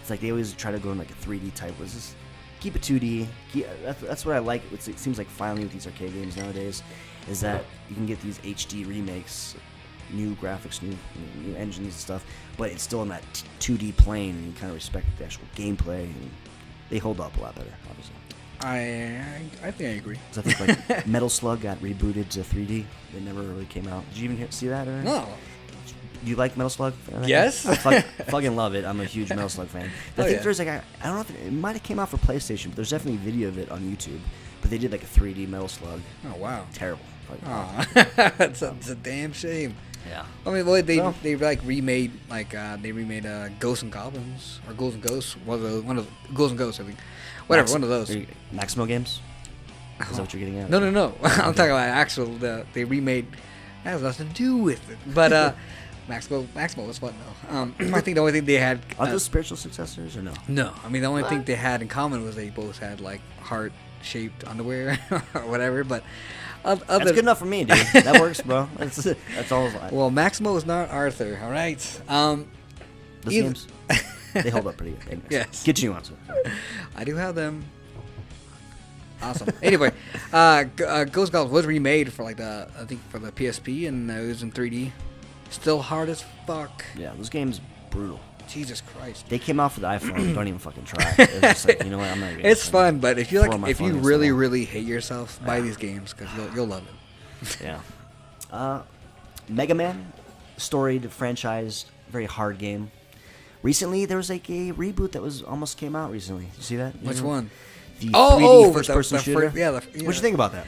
It's like they always try to go in like a 3D type. Let's just keep it 2D. That's what I like. It seems like finally with these arcade games nowadays, is that you can get these HD remakes, new graphics, new engines and stuff, but it's still in that 2D plane, and you kind of respect the actual gameplay, and they hold up a lot better, obviously. I think I agree. So I think like Metal Slug got rebooted to 3D. It never really came out. Did you even see that? Or? No. Do you like Metal Slug? Yes. I fucking love it. I'm a huge Metal Slug fan. I think there's like I don't know if it might have came out for PlayStation, but there's definitely a video of it on YouTube. But they did like a 3D Metal Slug. Oh wow. Terrible. It's a damn shame. Yeah. I mean, they like remade Ghosts and Goblins or Ghouls and Ghosts. One of Ghouls and Ghosts, I think. Whatever, one of those. Maximo games? Is that what you're getting at? No. I'm talking about they remade. That has nothing to do with it. But Maximo was fun though. I think the only thing they had. Are those spiritual successors or no? No, I mean the only thing they had in common was they both had like heart-shaped underwear or whatever. But that's good enough for me, dude. That works, bro. That's all. Well, Maximo is not Arthur. All right. Those games. They hold up pretty good. Yes. Get you on some. I do have them. Awesome. Anyway, Ghost Goblins was remade for for the PSP, and it was in 3D. Still hard as fuck. Yeah, those games brutal. Jesus Christ. They came out for the iPhone. Don't even fucking try. It's just like, you know what? I'm not even. It's fun, but if you really hate yourself, buy these games because you'll love it. Yeah. Mega Man. storied, franchised, very hard game. Recently, there was like a reboot that almost came out recently. Did you see that? Which one? The 3D first-person shooter. What'd you think about that?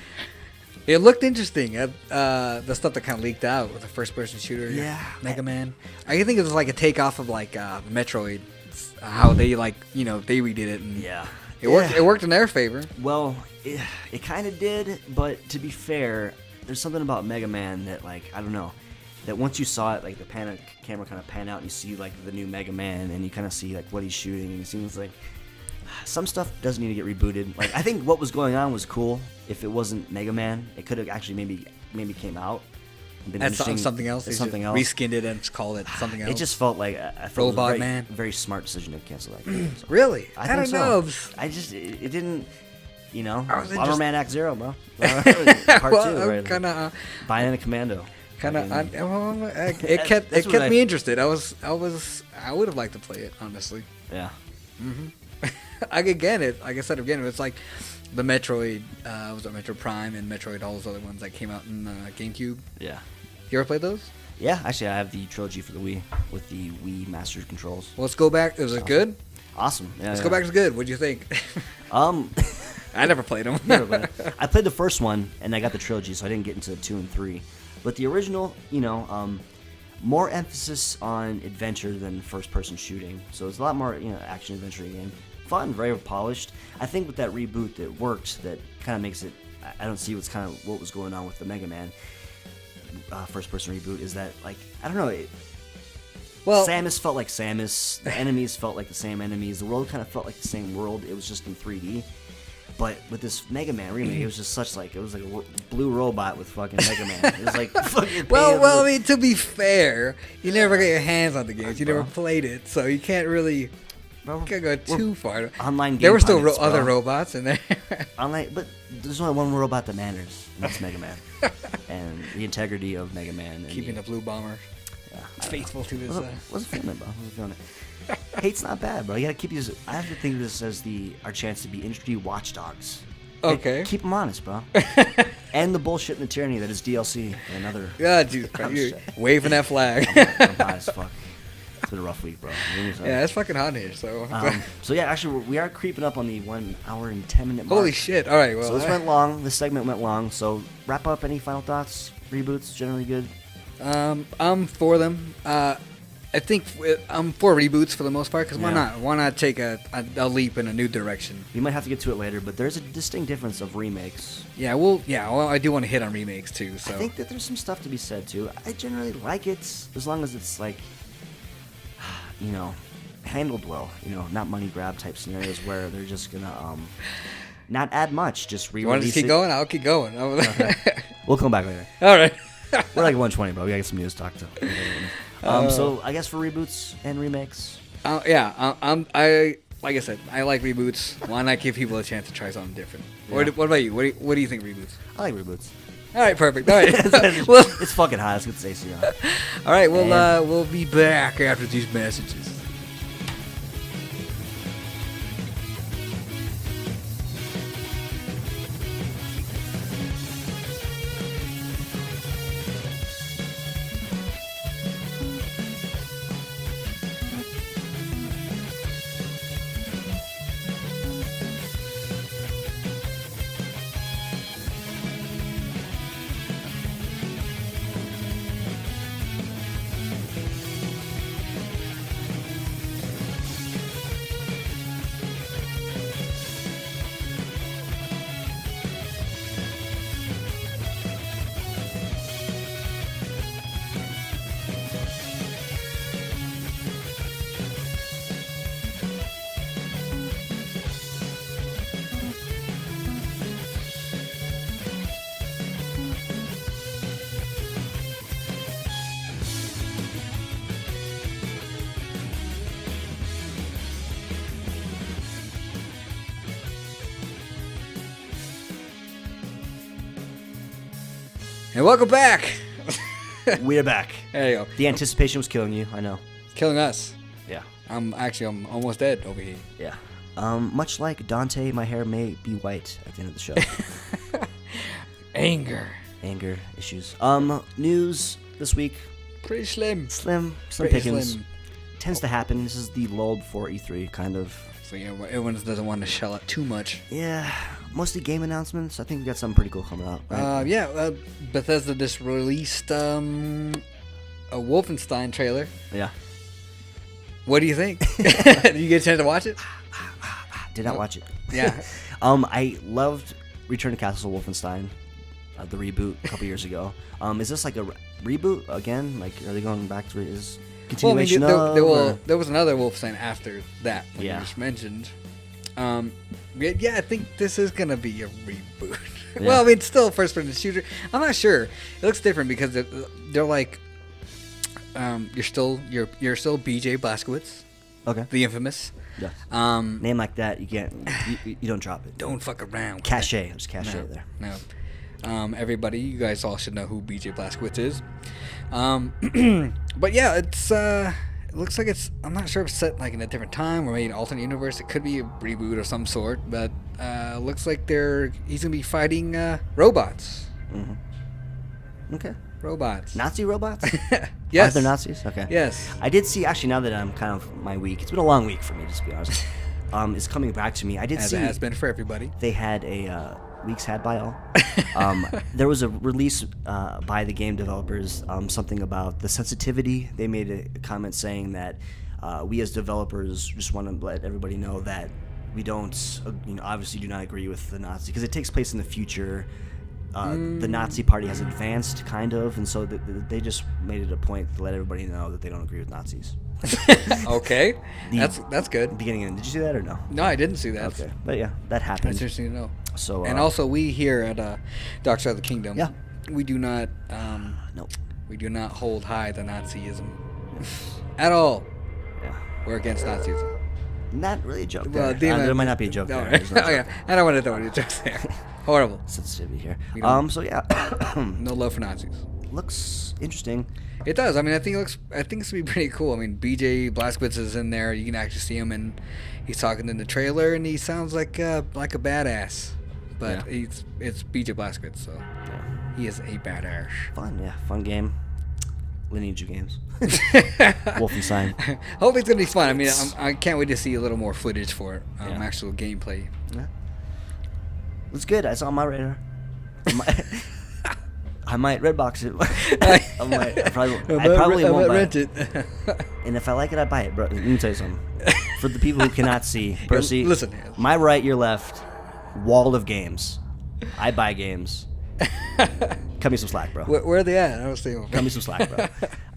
It looked interesting. The stuff that kind of leaked out with the first-person shooter. Yeah. Mega Man. I think it was like a takeoff of like Metroid, how they like they redid it. And yeah. It worked. It worked in their favor. Well, it kind of did, but to be fair, there's something about Mega Man that like I don't know. That once you saw it, like the camera kind of pan out and you see like the new Mega Man and you kind of see like what he's shooting and it seems like some stuff doesn't need to get rebooted. Like I think what was going on was cool. If it wasn't Mega Man, it could have actually maybe came out. That's something else. Something else. Reskinned it and just called it something else. It just felt like I felt Robot it was a Man. very smart decision to cancel that game. So. Really? I don't know. It didn't. Bomberman Act Zero, bro. Part 2, right? Kind of Bionic Commando. It kept me interested. I would have liked to play it, honestly. Yeah. Again, like I said again, it's like the Metroid, was it Metroid Prime and Metroid, all those other ones that came out in GameCube. Yeah. You ever played those? Yeah, actually, I have the trilogy for the Wii with the Wii Master Controls. Well, let's go back. Was it good? Awesome. Yeah, let's go back to good. What'd you think? I never played them. I played the first one, and I got the trilogy, so I didn't get into 2 and 3. But the original, more emphasis on adventure than first-person shooting. So it's a lot more, action-adventure game. Fun, very polished. I think with that reboot that worked, that kind of makes it... I don't see what was going on with the Mega Man first-person reboot, is that, like, I don't know... Samus felt like Samus. The enemies felt like the same enemies. The world kind of felt like the same world. It was just in 3D. But with this Mega Man remake, it was just it was like a blue robot with fucking Mega Man. It was like fucking. Well, I mean, to be fair, you never got your hands on the games. You never played it, so you can't really go too far. Online game. There were still other robots in there. Online, but there's only one robot that matters, and that's Mega Man, and the integrity of Mega Man. Keeping the blue bomber faithful to his. What's the feeling, bro? Hate's not bad, bro. You gotta keep these. I have to think of this as our chance to be industry watchdogs. Okay. Keep them honest, bro. And the bullshit and the tyranny that is DLC and another. Yeah, dude. You're waving that flag. I'm hot as fuck. It's been a rough week, bro. Yeah, it's fucking hot here, so. So yeah, actually, we are creeping up on the 1 hour and 10-minute mark. Holy shit! All right, well. So this went long. This segment went long. So wrap up. Any final thoughts? Reboots generally good. I'm for them. I think I'm for reboots for the most part, because why not? Why not take a leap in a new direction? We might have to get to it later, but there's a distinct difference of remakes. Yeah, well, I do want to hit on remakes too. So I think that there's some stuff to be said too. I generally like it as long as it's like, handled well. Not money grab type scenarios where they're just gonna not add much, just re-release it. You want to keep going? I'll keep going. Okay. We'll come back later. All right. We're like 120, bro. We gotta get some news talk to. So I guess for reboots and remakes. I like I said, I like reboots. Why not give people a chance to try something different? Yeah. What about you? What do you think reboots? I like reboots. All right, perfect. All right. It's fucking hot. Let's get the AC on. All right, we'll be back after these messages. And welcome back. We're back. There you go. The anticipation was killing you. I know. It's killing us. Yeah. I'm almost dead over here. Yeah. Much like Dante, my hair may be white at the end of the show. Anger issues. News this week. Pretty slim. Slim Pretty pickings. slim. Tends to happen. This is the lull before E3, kind of. So yeah, everyone doesn't want to shell out too much. Yeah, mostly game announcements. I think we got something pretty cool coming out. Right? Bethesda just released a Wolfenstein trailer. Yeah. What do you think? Did you get a chance to watch it? Did not watch it. Yeah. I loved Return to Castle Wolfenstein, the reboot a couple years ago. Is this like a reboot again? Like, are they going back to is continuation there was another Wolfenstein after that one you just mentioned. I think this is gonna be a reboot. Yeah. Well, I mean, it's still a first-person shooter. I'm not sure. It looks different because they're like, you're still BJ Blazkowicz. Okay. The infamous. Yes. Name like that, you can't. You don't drop it. Don't fuck around. Cachet. There's cachet there. No. Everybody, you guys all should know who BJ Blazkowicz is. But yeah, it looks like it's. I'm not sure if it's set like in a different time or maybe an alternate universe. It could be a reboot of some sort. But looks like he's gonna be fighting robots. Mm-hmm. Okay. Robots. Nazi robots? Yes. Are there Nazis? Okay. Yes. I did see, actually, now that I'm kind of my week, it's been a long week for me, just to be honest. It's coming back to me. I did see. As it has been for everybody. They had a weeks had by all. There was a release by the game developers, something about the sensitivity. They made a comment saying that we as developers just want to let everybody know that we don't, obviously do not agree with the Nazi, because it takes place in the future. The Nazi party has advanced, kind of, and so they just made it a point to let everybody know that they don't agree with Nazis. Okay, that's good. Beginning, did you see that or no? No, I didn't see that. Okay, but yeah, that happened. That's interesting to know. So, and also, we here at Dark Side of the Kingdom, yeah, we do not, nope, we do not hold high the Nazism at all. Yeah, we're against Nazism. Not really a joke there. There might not be a joke there. Oh yeah, I don't want to throw any jokes there. Horrible sensitivity here. So yeah, no love for Nazis. Looks interesting. It does. I mean, I think it's gonna be pretty cool. I mean, BJ Blazkowicz is in there. You can actually see him, and he's talking in the trailer, and he sounds like a badass. But it's BJ Blazkowicz, so he is a badass. Fun game. Lineage of games. Wolfenstein. Hopefully it's gonna be fun. I mean, I can't wait to see a little more footage for it. Actual gameplay. Yeah. It's good. It's on my radar. I might Redbox it. I probably won't buy rent it. And if I like it, I buy it, bro. Let me tell you something. For the people who cannot see, Percy, listen. My right, your left, wall of games. I buy games. Cut me some slack, bro. Where are they at? I don't see them. Cut me some slack, bro.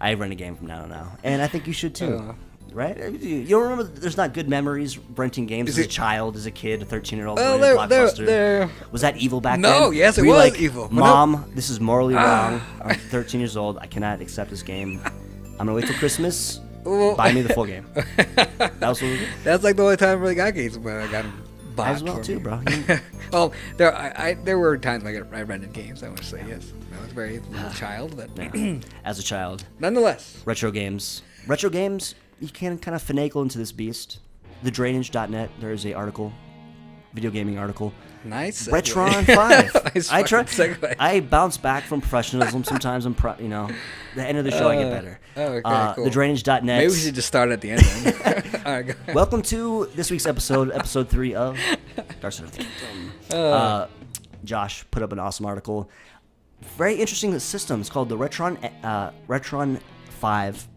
I rent a game from now, and I think you should too. Right? You don't remember? There's not good memories renting games as a child, as a kid, a 13-year-old. Blockbuster. Was that evil back then? No, yes, it was evil. Mom, this is morally wrong. I'm 13 years old. I cannot accept this game. I'm gonna wait till Christmas. Buy me the full game. That was what we did. That's like the only time I really got games when I got them bought. As well too, bro. Well, there were times when I rented games. I want to say yes. I was a very little child, but as a child, nonetheless, retro games. You can kind of finagle into this beast. TheDrainage.net, there is a article, video gaming article. Nice. Retron 5. Nice I bounce back from professionalism sometimes. The end of the show I get better. Okay, cool. TheDrainage.net. Maybe we should just start at the end then. All right, go ahead. Welcome to this week's episode 3 of Dark Side of the Kingdom. Josh put up an awesome article. Very interesting system. It's called the Retron 5.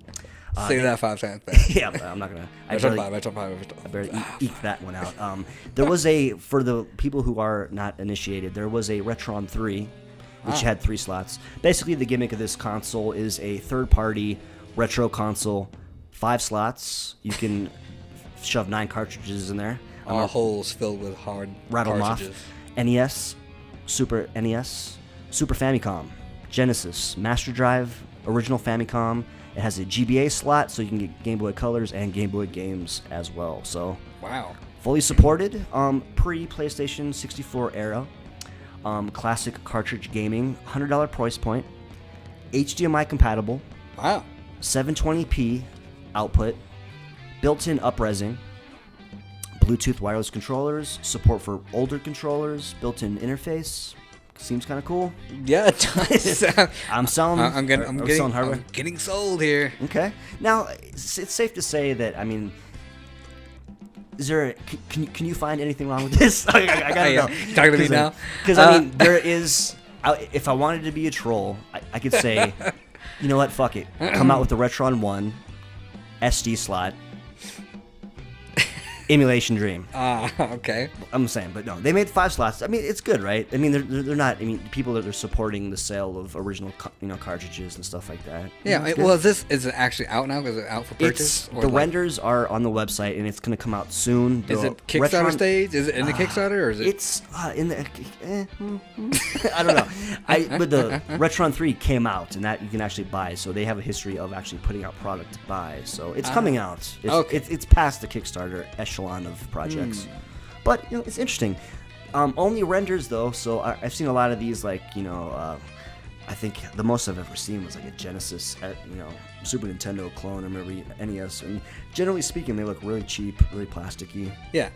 Say that 5 times fast. Yeah, I'm not gonna. Retron 5. I barely eke that one out. There was for the people who are not initiated, there was a Retron 3, which had 3 slots. Basically, the gimmick of this console is a third-party retro console, 5 slots. You can shove 9 cartridges in there. All holes filled with hard cartridges. NES, Super NES, Super Famicom, Genesis, Master Drive, Original Famicom. It has a GBA slot, so you can get Game Boy Colors and Game Boy games as well. So, wow, fully supported. Pre-PlayStation 64 era. Classic cartridge gaming. $100 price point. HDMI compatible. Wow. 720p output. Built-in upresing. Bluetooth wireless controllers. Support for older controllers. Built-in interface. seems kind of cool. Yeah, it does. I'm selling. I'm selling hardware. I'm getting sold here. Okay. Now it's safe to say that is there? Can you find anything wrong with this? I gotta know. Talking to me now? Because there is. If I wanted to be a troll, I could say, you know what? Fuck it. Come out with the Retron 1 SD slot. Emulation dream. Okay. I'm saying, but no, they made 5 slots. I mean, it's good, right? I mean, they're not. I mean, people that are supporting the sale of original, cartridges and stuff like that. Yeah. Well, is it actually out now? Is it out for purchase? The renders are on the website, and it's going to come out soon. Is it Kickstarter stage? Is it in the Kickstarter, or is it? It's in the. I don't know. But the Retron 3 came out, and that you can actually buy. So they have a history of actually putting out product to buy. So it's coming out. It's past the Kickstarter echelon of projects, but it's interesting. Only renders though, so I've seen a lot of these, like I think the most I've ever seen was like a Genesis, Super Nintendo clone, or maybe NES, and generally speaking, they look really cheap, really plasticky. Yeah,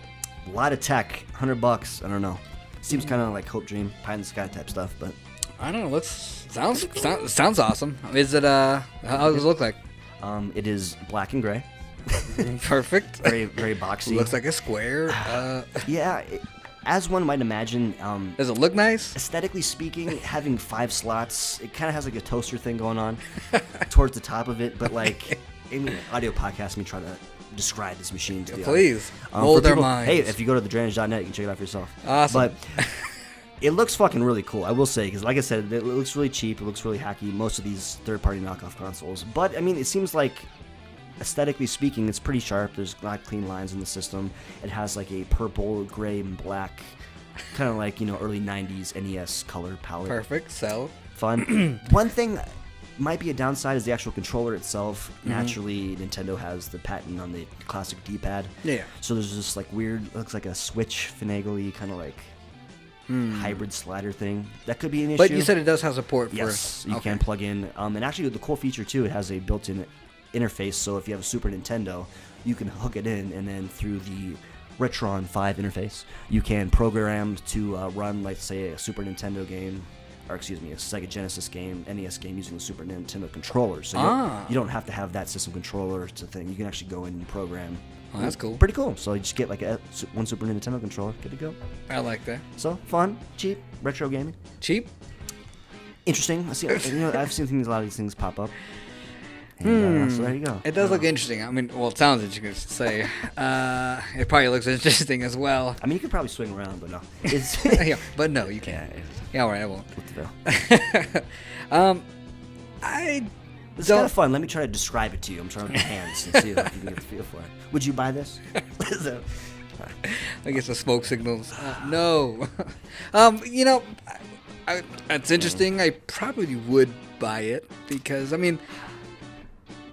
a lot of tech, $100. I don't know. Seems kind of like Hope Dream, pie in the sky type stuff, but I don't know. Sounds awesome. Is it how does it look like? It is black and gray. Perfect. Very, very boxy. Looks like a square. Yeah, as one might imagine. Does it look nice? Aesthetically speaking, having 5 slots, it kind of has like a toaster thing going on towards the top of it. But like, in audio podcast, me try to describe this machine to the please mold their minds. Hey, if you go to thedrainage.net, you can check it out for yourself. Awesome. But it looks fucking really cool, I will say, because like I said, it looks really cheap. It looks really hacky. Most of these third-party knockoff consoles, but I mean, it seems like, aesthetically speaking, it's pretty sharp. There's not clean lines in the system. It has like a purple, gray, and black, kind of like early '90s NES color palette. Perfect. So fun. One thing might be a downside is the actual controller itself. Naturally, Nintendo has the patent on the classic D-pad. Yeah. So there's this like weird, looks like a Switch finagly kind of like hybrid slider thing. That could be an issue. But you said it does have support for. Yes, you can plug in. And actually, the cool feature too, it has a built-in interface, so if you have a Super Nintendo, you can hook it in, and then through the Retron 5 interface, you can program to run, like, say, a Super Nintendo game, or excuse me, a Sega Genesis game, NES game, using the Super Nintendo controller. So you don't have to have that system controller to thing. You can actually go in and program. Oh, that's cool. Pretty cool. So you just get like one Super Nintendo controller, good to go. I like that. So fun, cheap, retro gaming. Cheap. Interesting. I've seen a lot of these things pop up. And, so there you go. It does look interesting. I mean, well, it sounds interesting to say. It probably looks interesting as well. I mean, you could probably swing around, but no. It's yeah, but no, you can't. Yeah, all right, I won't. It's kind of fun. Let me try to describe it to you. I'm trying with my hands and see if you can get a feel for it. Would you buy this? I guess the smoke signals. No. It's interesting. I probably would buy it because, I mean,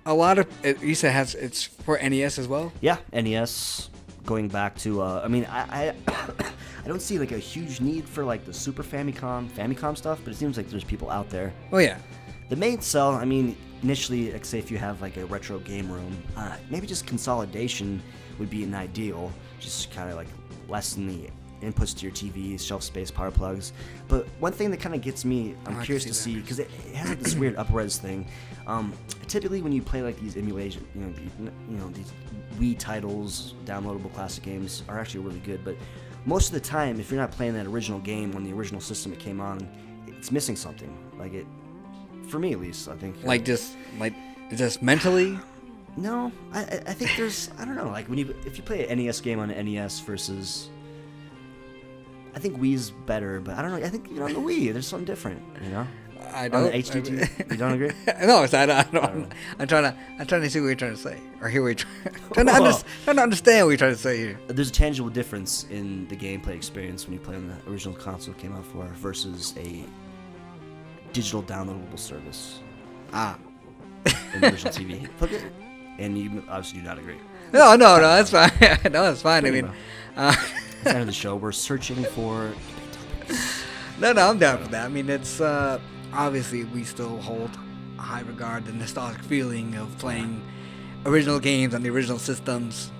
a lot of you said it's for NES as well. Yeah, NES. Going back to, I mean, I don't see like a huge need for like the Super Famicom stuff, but it seems like there's people out there. Oh yeah. The main sell, I mean, initially, like say if you have like a retro game room, maybe just consolidation would be an ideal. Just kind of like lessen the inputs to your TV, shelf space, power plugs. But one thing that kind of gets me, I'm curious to see, because it has like this weird up-res thing. Typically, when you play like these emulation, these Wii titles, downloadable classic games are actually really good. But most of the time, if you're not playing that original game on the original system it came on, it's missing something. Like it, for me at least, I think. Like just mentally. No, I think there's, I don't know, like if you play an NES game on an NES versus, I think Wii's better, but I don't know. I think on the Wii, there's something different, I don't. On the HDT, you don't agree? No, I don't. I'm trying to see what you're trying to say, or hear what you're trying to understand what you're trying to say here. There's a tangible difference in the gameplay experience when you play on the original console it came out for versus a digital downloadable service. In the original TV. And you obviously do not agree. No, that's fine. No, that's fine. I mean, at the end of the show, we're searching for No, I'm down for that. I mean, it's obviously we still hold a high regard the nostalgic feeling of playing original games on the original systems.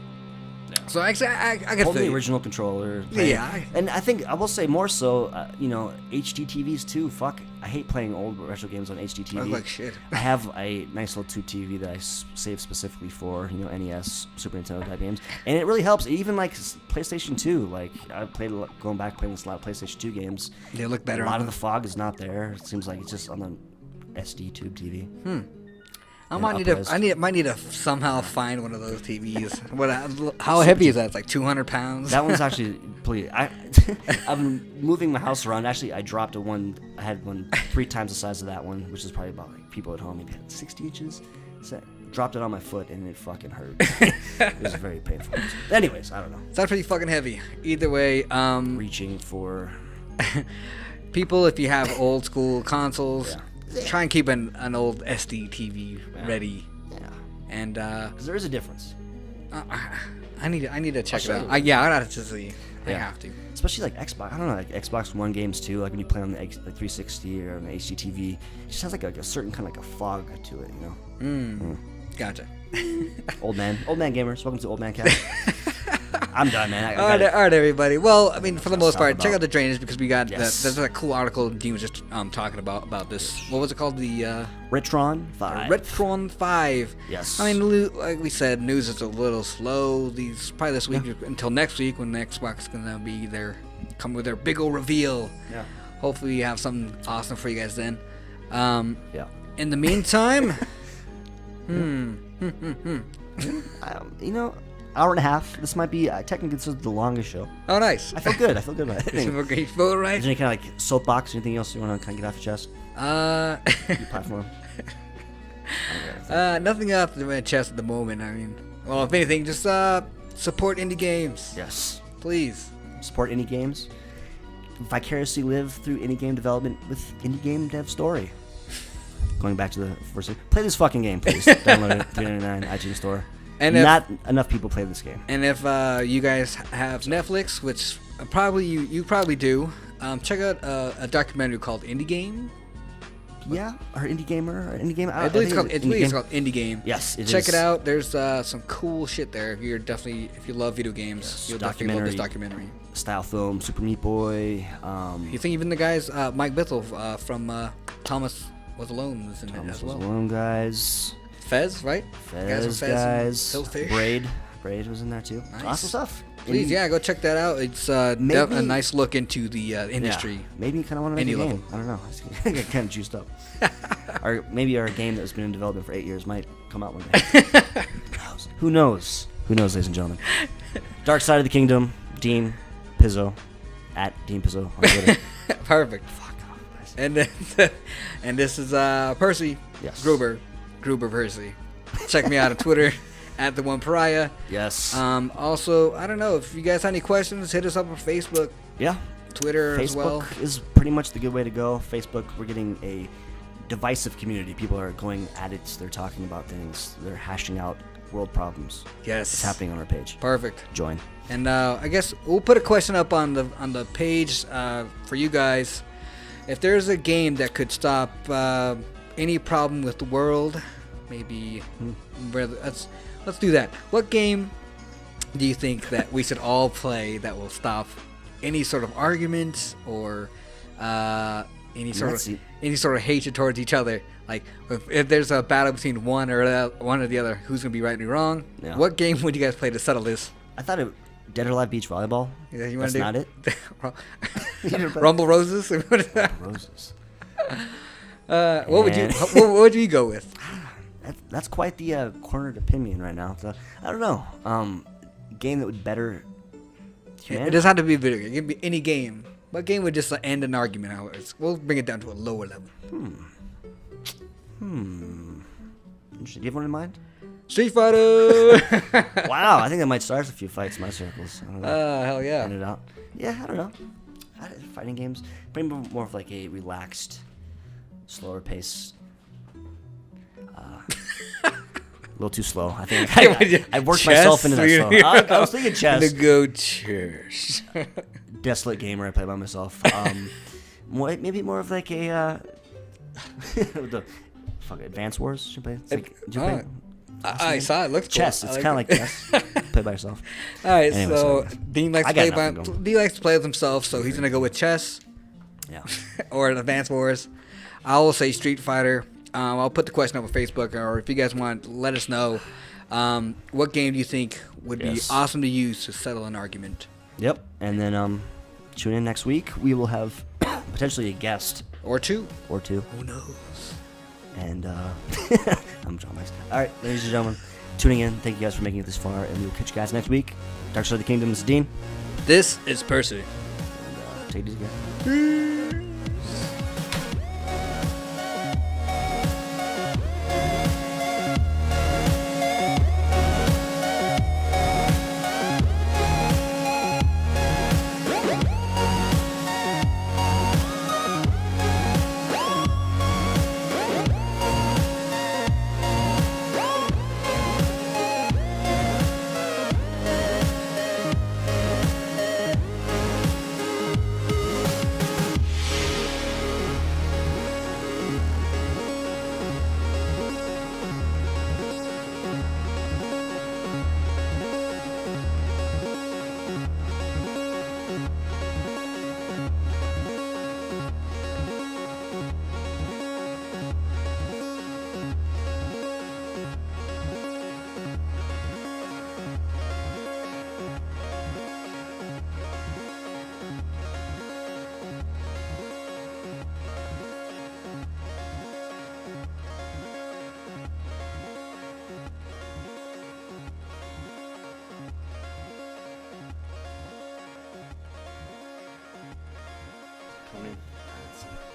So actually, I can Hold feel the you. original controller. Yeah. And I think I will say more so, HD TVs too. Fuck, I hate playing old retro games on HD TV. I look like shit. I have a nice little tube TV that I save specifically for NES, Super Nintendo type games, and it really helps. Even like PlayStation 2, like I played going back playing a lot of PlayStation 2 games. They look better. A lot of the fog is not there. It seems like it's just on the SD tube TV. I might need to somehow find one of those TVs. How heavy is that? It's like 200 pounds. That one's actually I'm moving my house around. Actually, I dropped one. I had one 3 times the size of that one, which is probably about like people at home maybe 60 inches. So dropped it on my foot and it fucking hurt. It was very painful. Anyways, I don't know. It's pretty fucking heavy. Either way, reaching for people. If you have old school consoles. Yeah. Try and keep an old SD TV ready. Yeah. And because there is a difference. I need to check it out. You. Yeah, I gotta see. I have to. Especially like Xbox. I don't know, like Xbox One games too. Like when you play on the 360 or on the HD TV, it just has like a certain kind of like a fog to it, Gotcha. Old man gamers. Welcome to Old Man Cast. I'm done, man. All right, everybody. Well, I mean, for the most part, check about. out the drainage because we got Yes. there's a cool article Dean was just talking about this. What was it called? The Retron 5. Retron 5. Yes. I mean, like we said, news is a little slow. Probably this week until next week when Xbox is gonna be there, come with their big old reveal. Yeah. Hopefully, we have something awesome for you guys then. Yeah. In the meantime, hour and a half. This might be technically this is the longest show. Oh, nice. I feel good. about it. You feel right? Is there any kind of like soapbox or anything else you want to kind of get off your chest? Your platform. Nothing off my chest at the moment. I mean, well, if anything, just support indie games. Yes. Please. Support indie games. Vicariously live through indie game development with indie game dev story. Going back to the first thing. Play this fucking game, please. Download it. $3.99 iTunes Store. And not enough people play this game. And if you guys have Netflix, which probably you probably do, check out a documentary called Indie Game. Yeah, or Indie Gamer, or Indie Game. I believe it's called Indie Game. Yes, check it out. There's some cool shit there. If you love video games, you'll definitely love this documentary. Style film, Super Meat Boy. You think even the guys, Mike Bithell from Thomas Was Alone was in it as well. Thomas Was Alone guys. Fez, right? Guys. Braid was in there too. Nice. Awesome stuff. Please, go check that out. It's a nice look into the industry. Yeah, maybe you kind of want to make a game. I don't know. I get kind of juiced up. Or maybe our game that's been in development for 8 years might come out one day. Who knows? Who knows, ladies and gentlemen? Dark Side of the Kingdom, Dean Pizzo, at Dean Pizzo on Twitter. Perfect. Fuck off. And this is Percy. Yes. Gruber Percy. Check me out on Twitter at the One Pariah. Yes. Also, I don't know if you guys have any questions, hit us up on Facebook. Yeah. Twitter as well. Facebook is pretty much the good way to go. Facebook, we're getting a divisive community. People are going at it. They're talking about things. They're hashing out world problems. Yes. It's happening on our page. Perfect. Join. And I guess we'll put a question up on the page for you guys. If there's a game that could stop any problem with the world, maybe let's do that. What game do you think that we should all play that will stop any sort of arguments or any sort of hatred towards each other? Like if there's a battle between one or the other, who's gonna be right and wrong? Yeah. What game would you guys play to settle this? I thought Dead or Alive Beach Volleyball. Yeah, That's not it. Rumble Roses. Roses. What would you go with? That's quite the cornered opinion right now. So, I don't know. Game that would better humanity? It doesn't have to be a video game. It can be any game. What game would just end an argument? We'll bring it down to a lower level. Interesting. Do you have one in mind? Street Fighter! Wow, I think that might start a few fights in my circles. I don't know. Hell yeah. Find it out. Yeah, I don't know. Fighting games. Maybe more of like a relaxed, slower pace. A little too slow. I think I worked myself into that slow. I was thinking chess. The go chess. Desolate gamer. I play by myself. Maybe more of like a the fuck Advance Wars. Should play. It's like, I saw it. Looks chess. cool. It's kind of like chess. Play by yourself. All right, Anyway, so sorry. Dean likes I to got play nothing going. Dean likes to play with himself, so he's gonna go with chess Yeah. or Advance Wars. I will say Street Fighter. I'll put the question up on Facebook, or if you guys want, let us know. What game do you think would be awesome to use to settle an argument? Yep. And then tune in next week. We will have potentially a guest Or two. or two. Who knows? And I'm John Max. All right, ladies and gentlemen, tuning in. Thank you guys for making it this far, and we will catch you guys next week. Dark Side of the Kingdom is Dean. This is Percy. And take it easy, guys.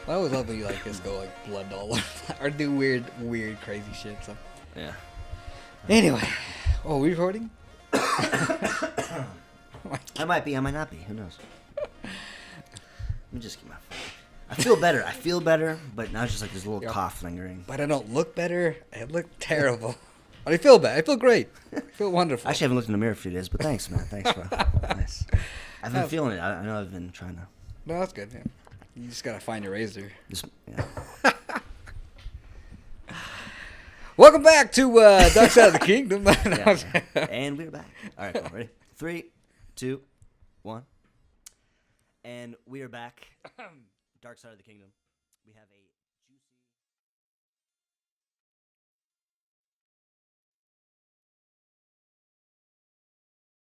I always love when you like just go like blood all over or do weird, crazy shit. So Yeah. anyway, oh, we recording? I might be. I might not be. Who knows? Let me just get my phone. I feel better, but now it's just like this little cough lingering. But I don't look better. I look terrible. But I feel bad. I feel great. I feel wonderful. I actually haven't looked in the mirror for a few days, but thanks, man. Thanks, bro. Nice. I've been feeling it. I know I've been trying to. No, that's good. Yeah. You just gotta find your razor. Just, yeah. Welcome back to Dark Side of the Kingdom. Yeah. And we're back. All right, cool. Ready? 3, 2, 1. And we are back. Dark Side of the Kingdom. We have a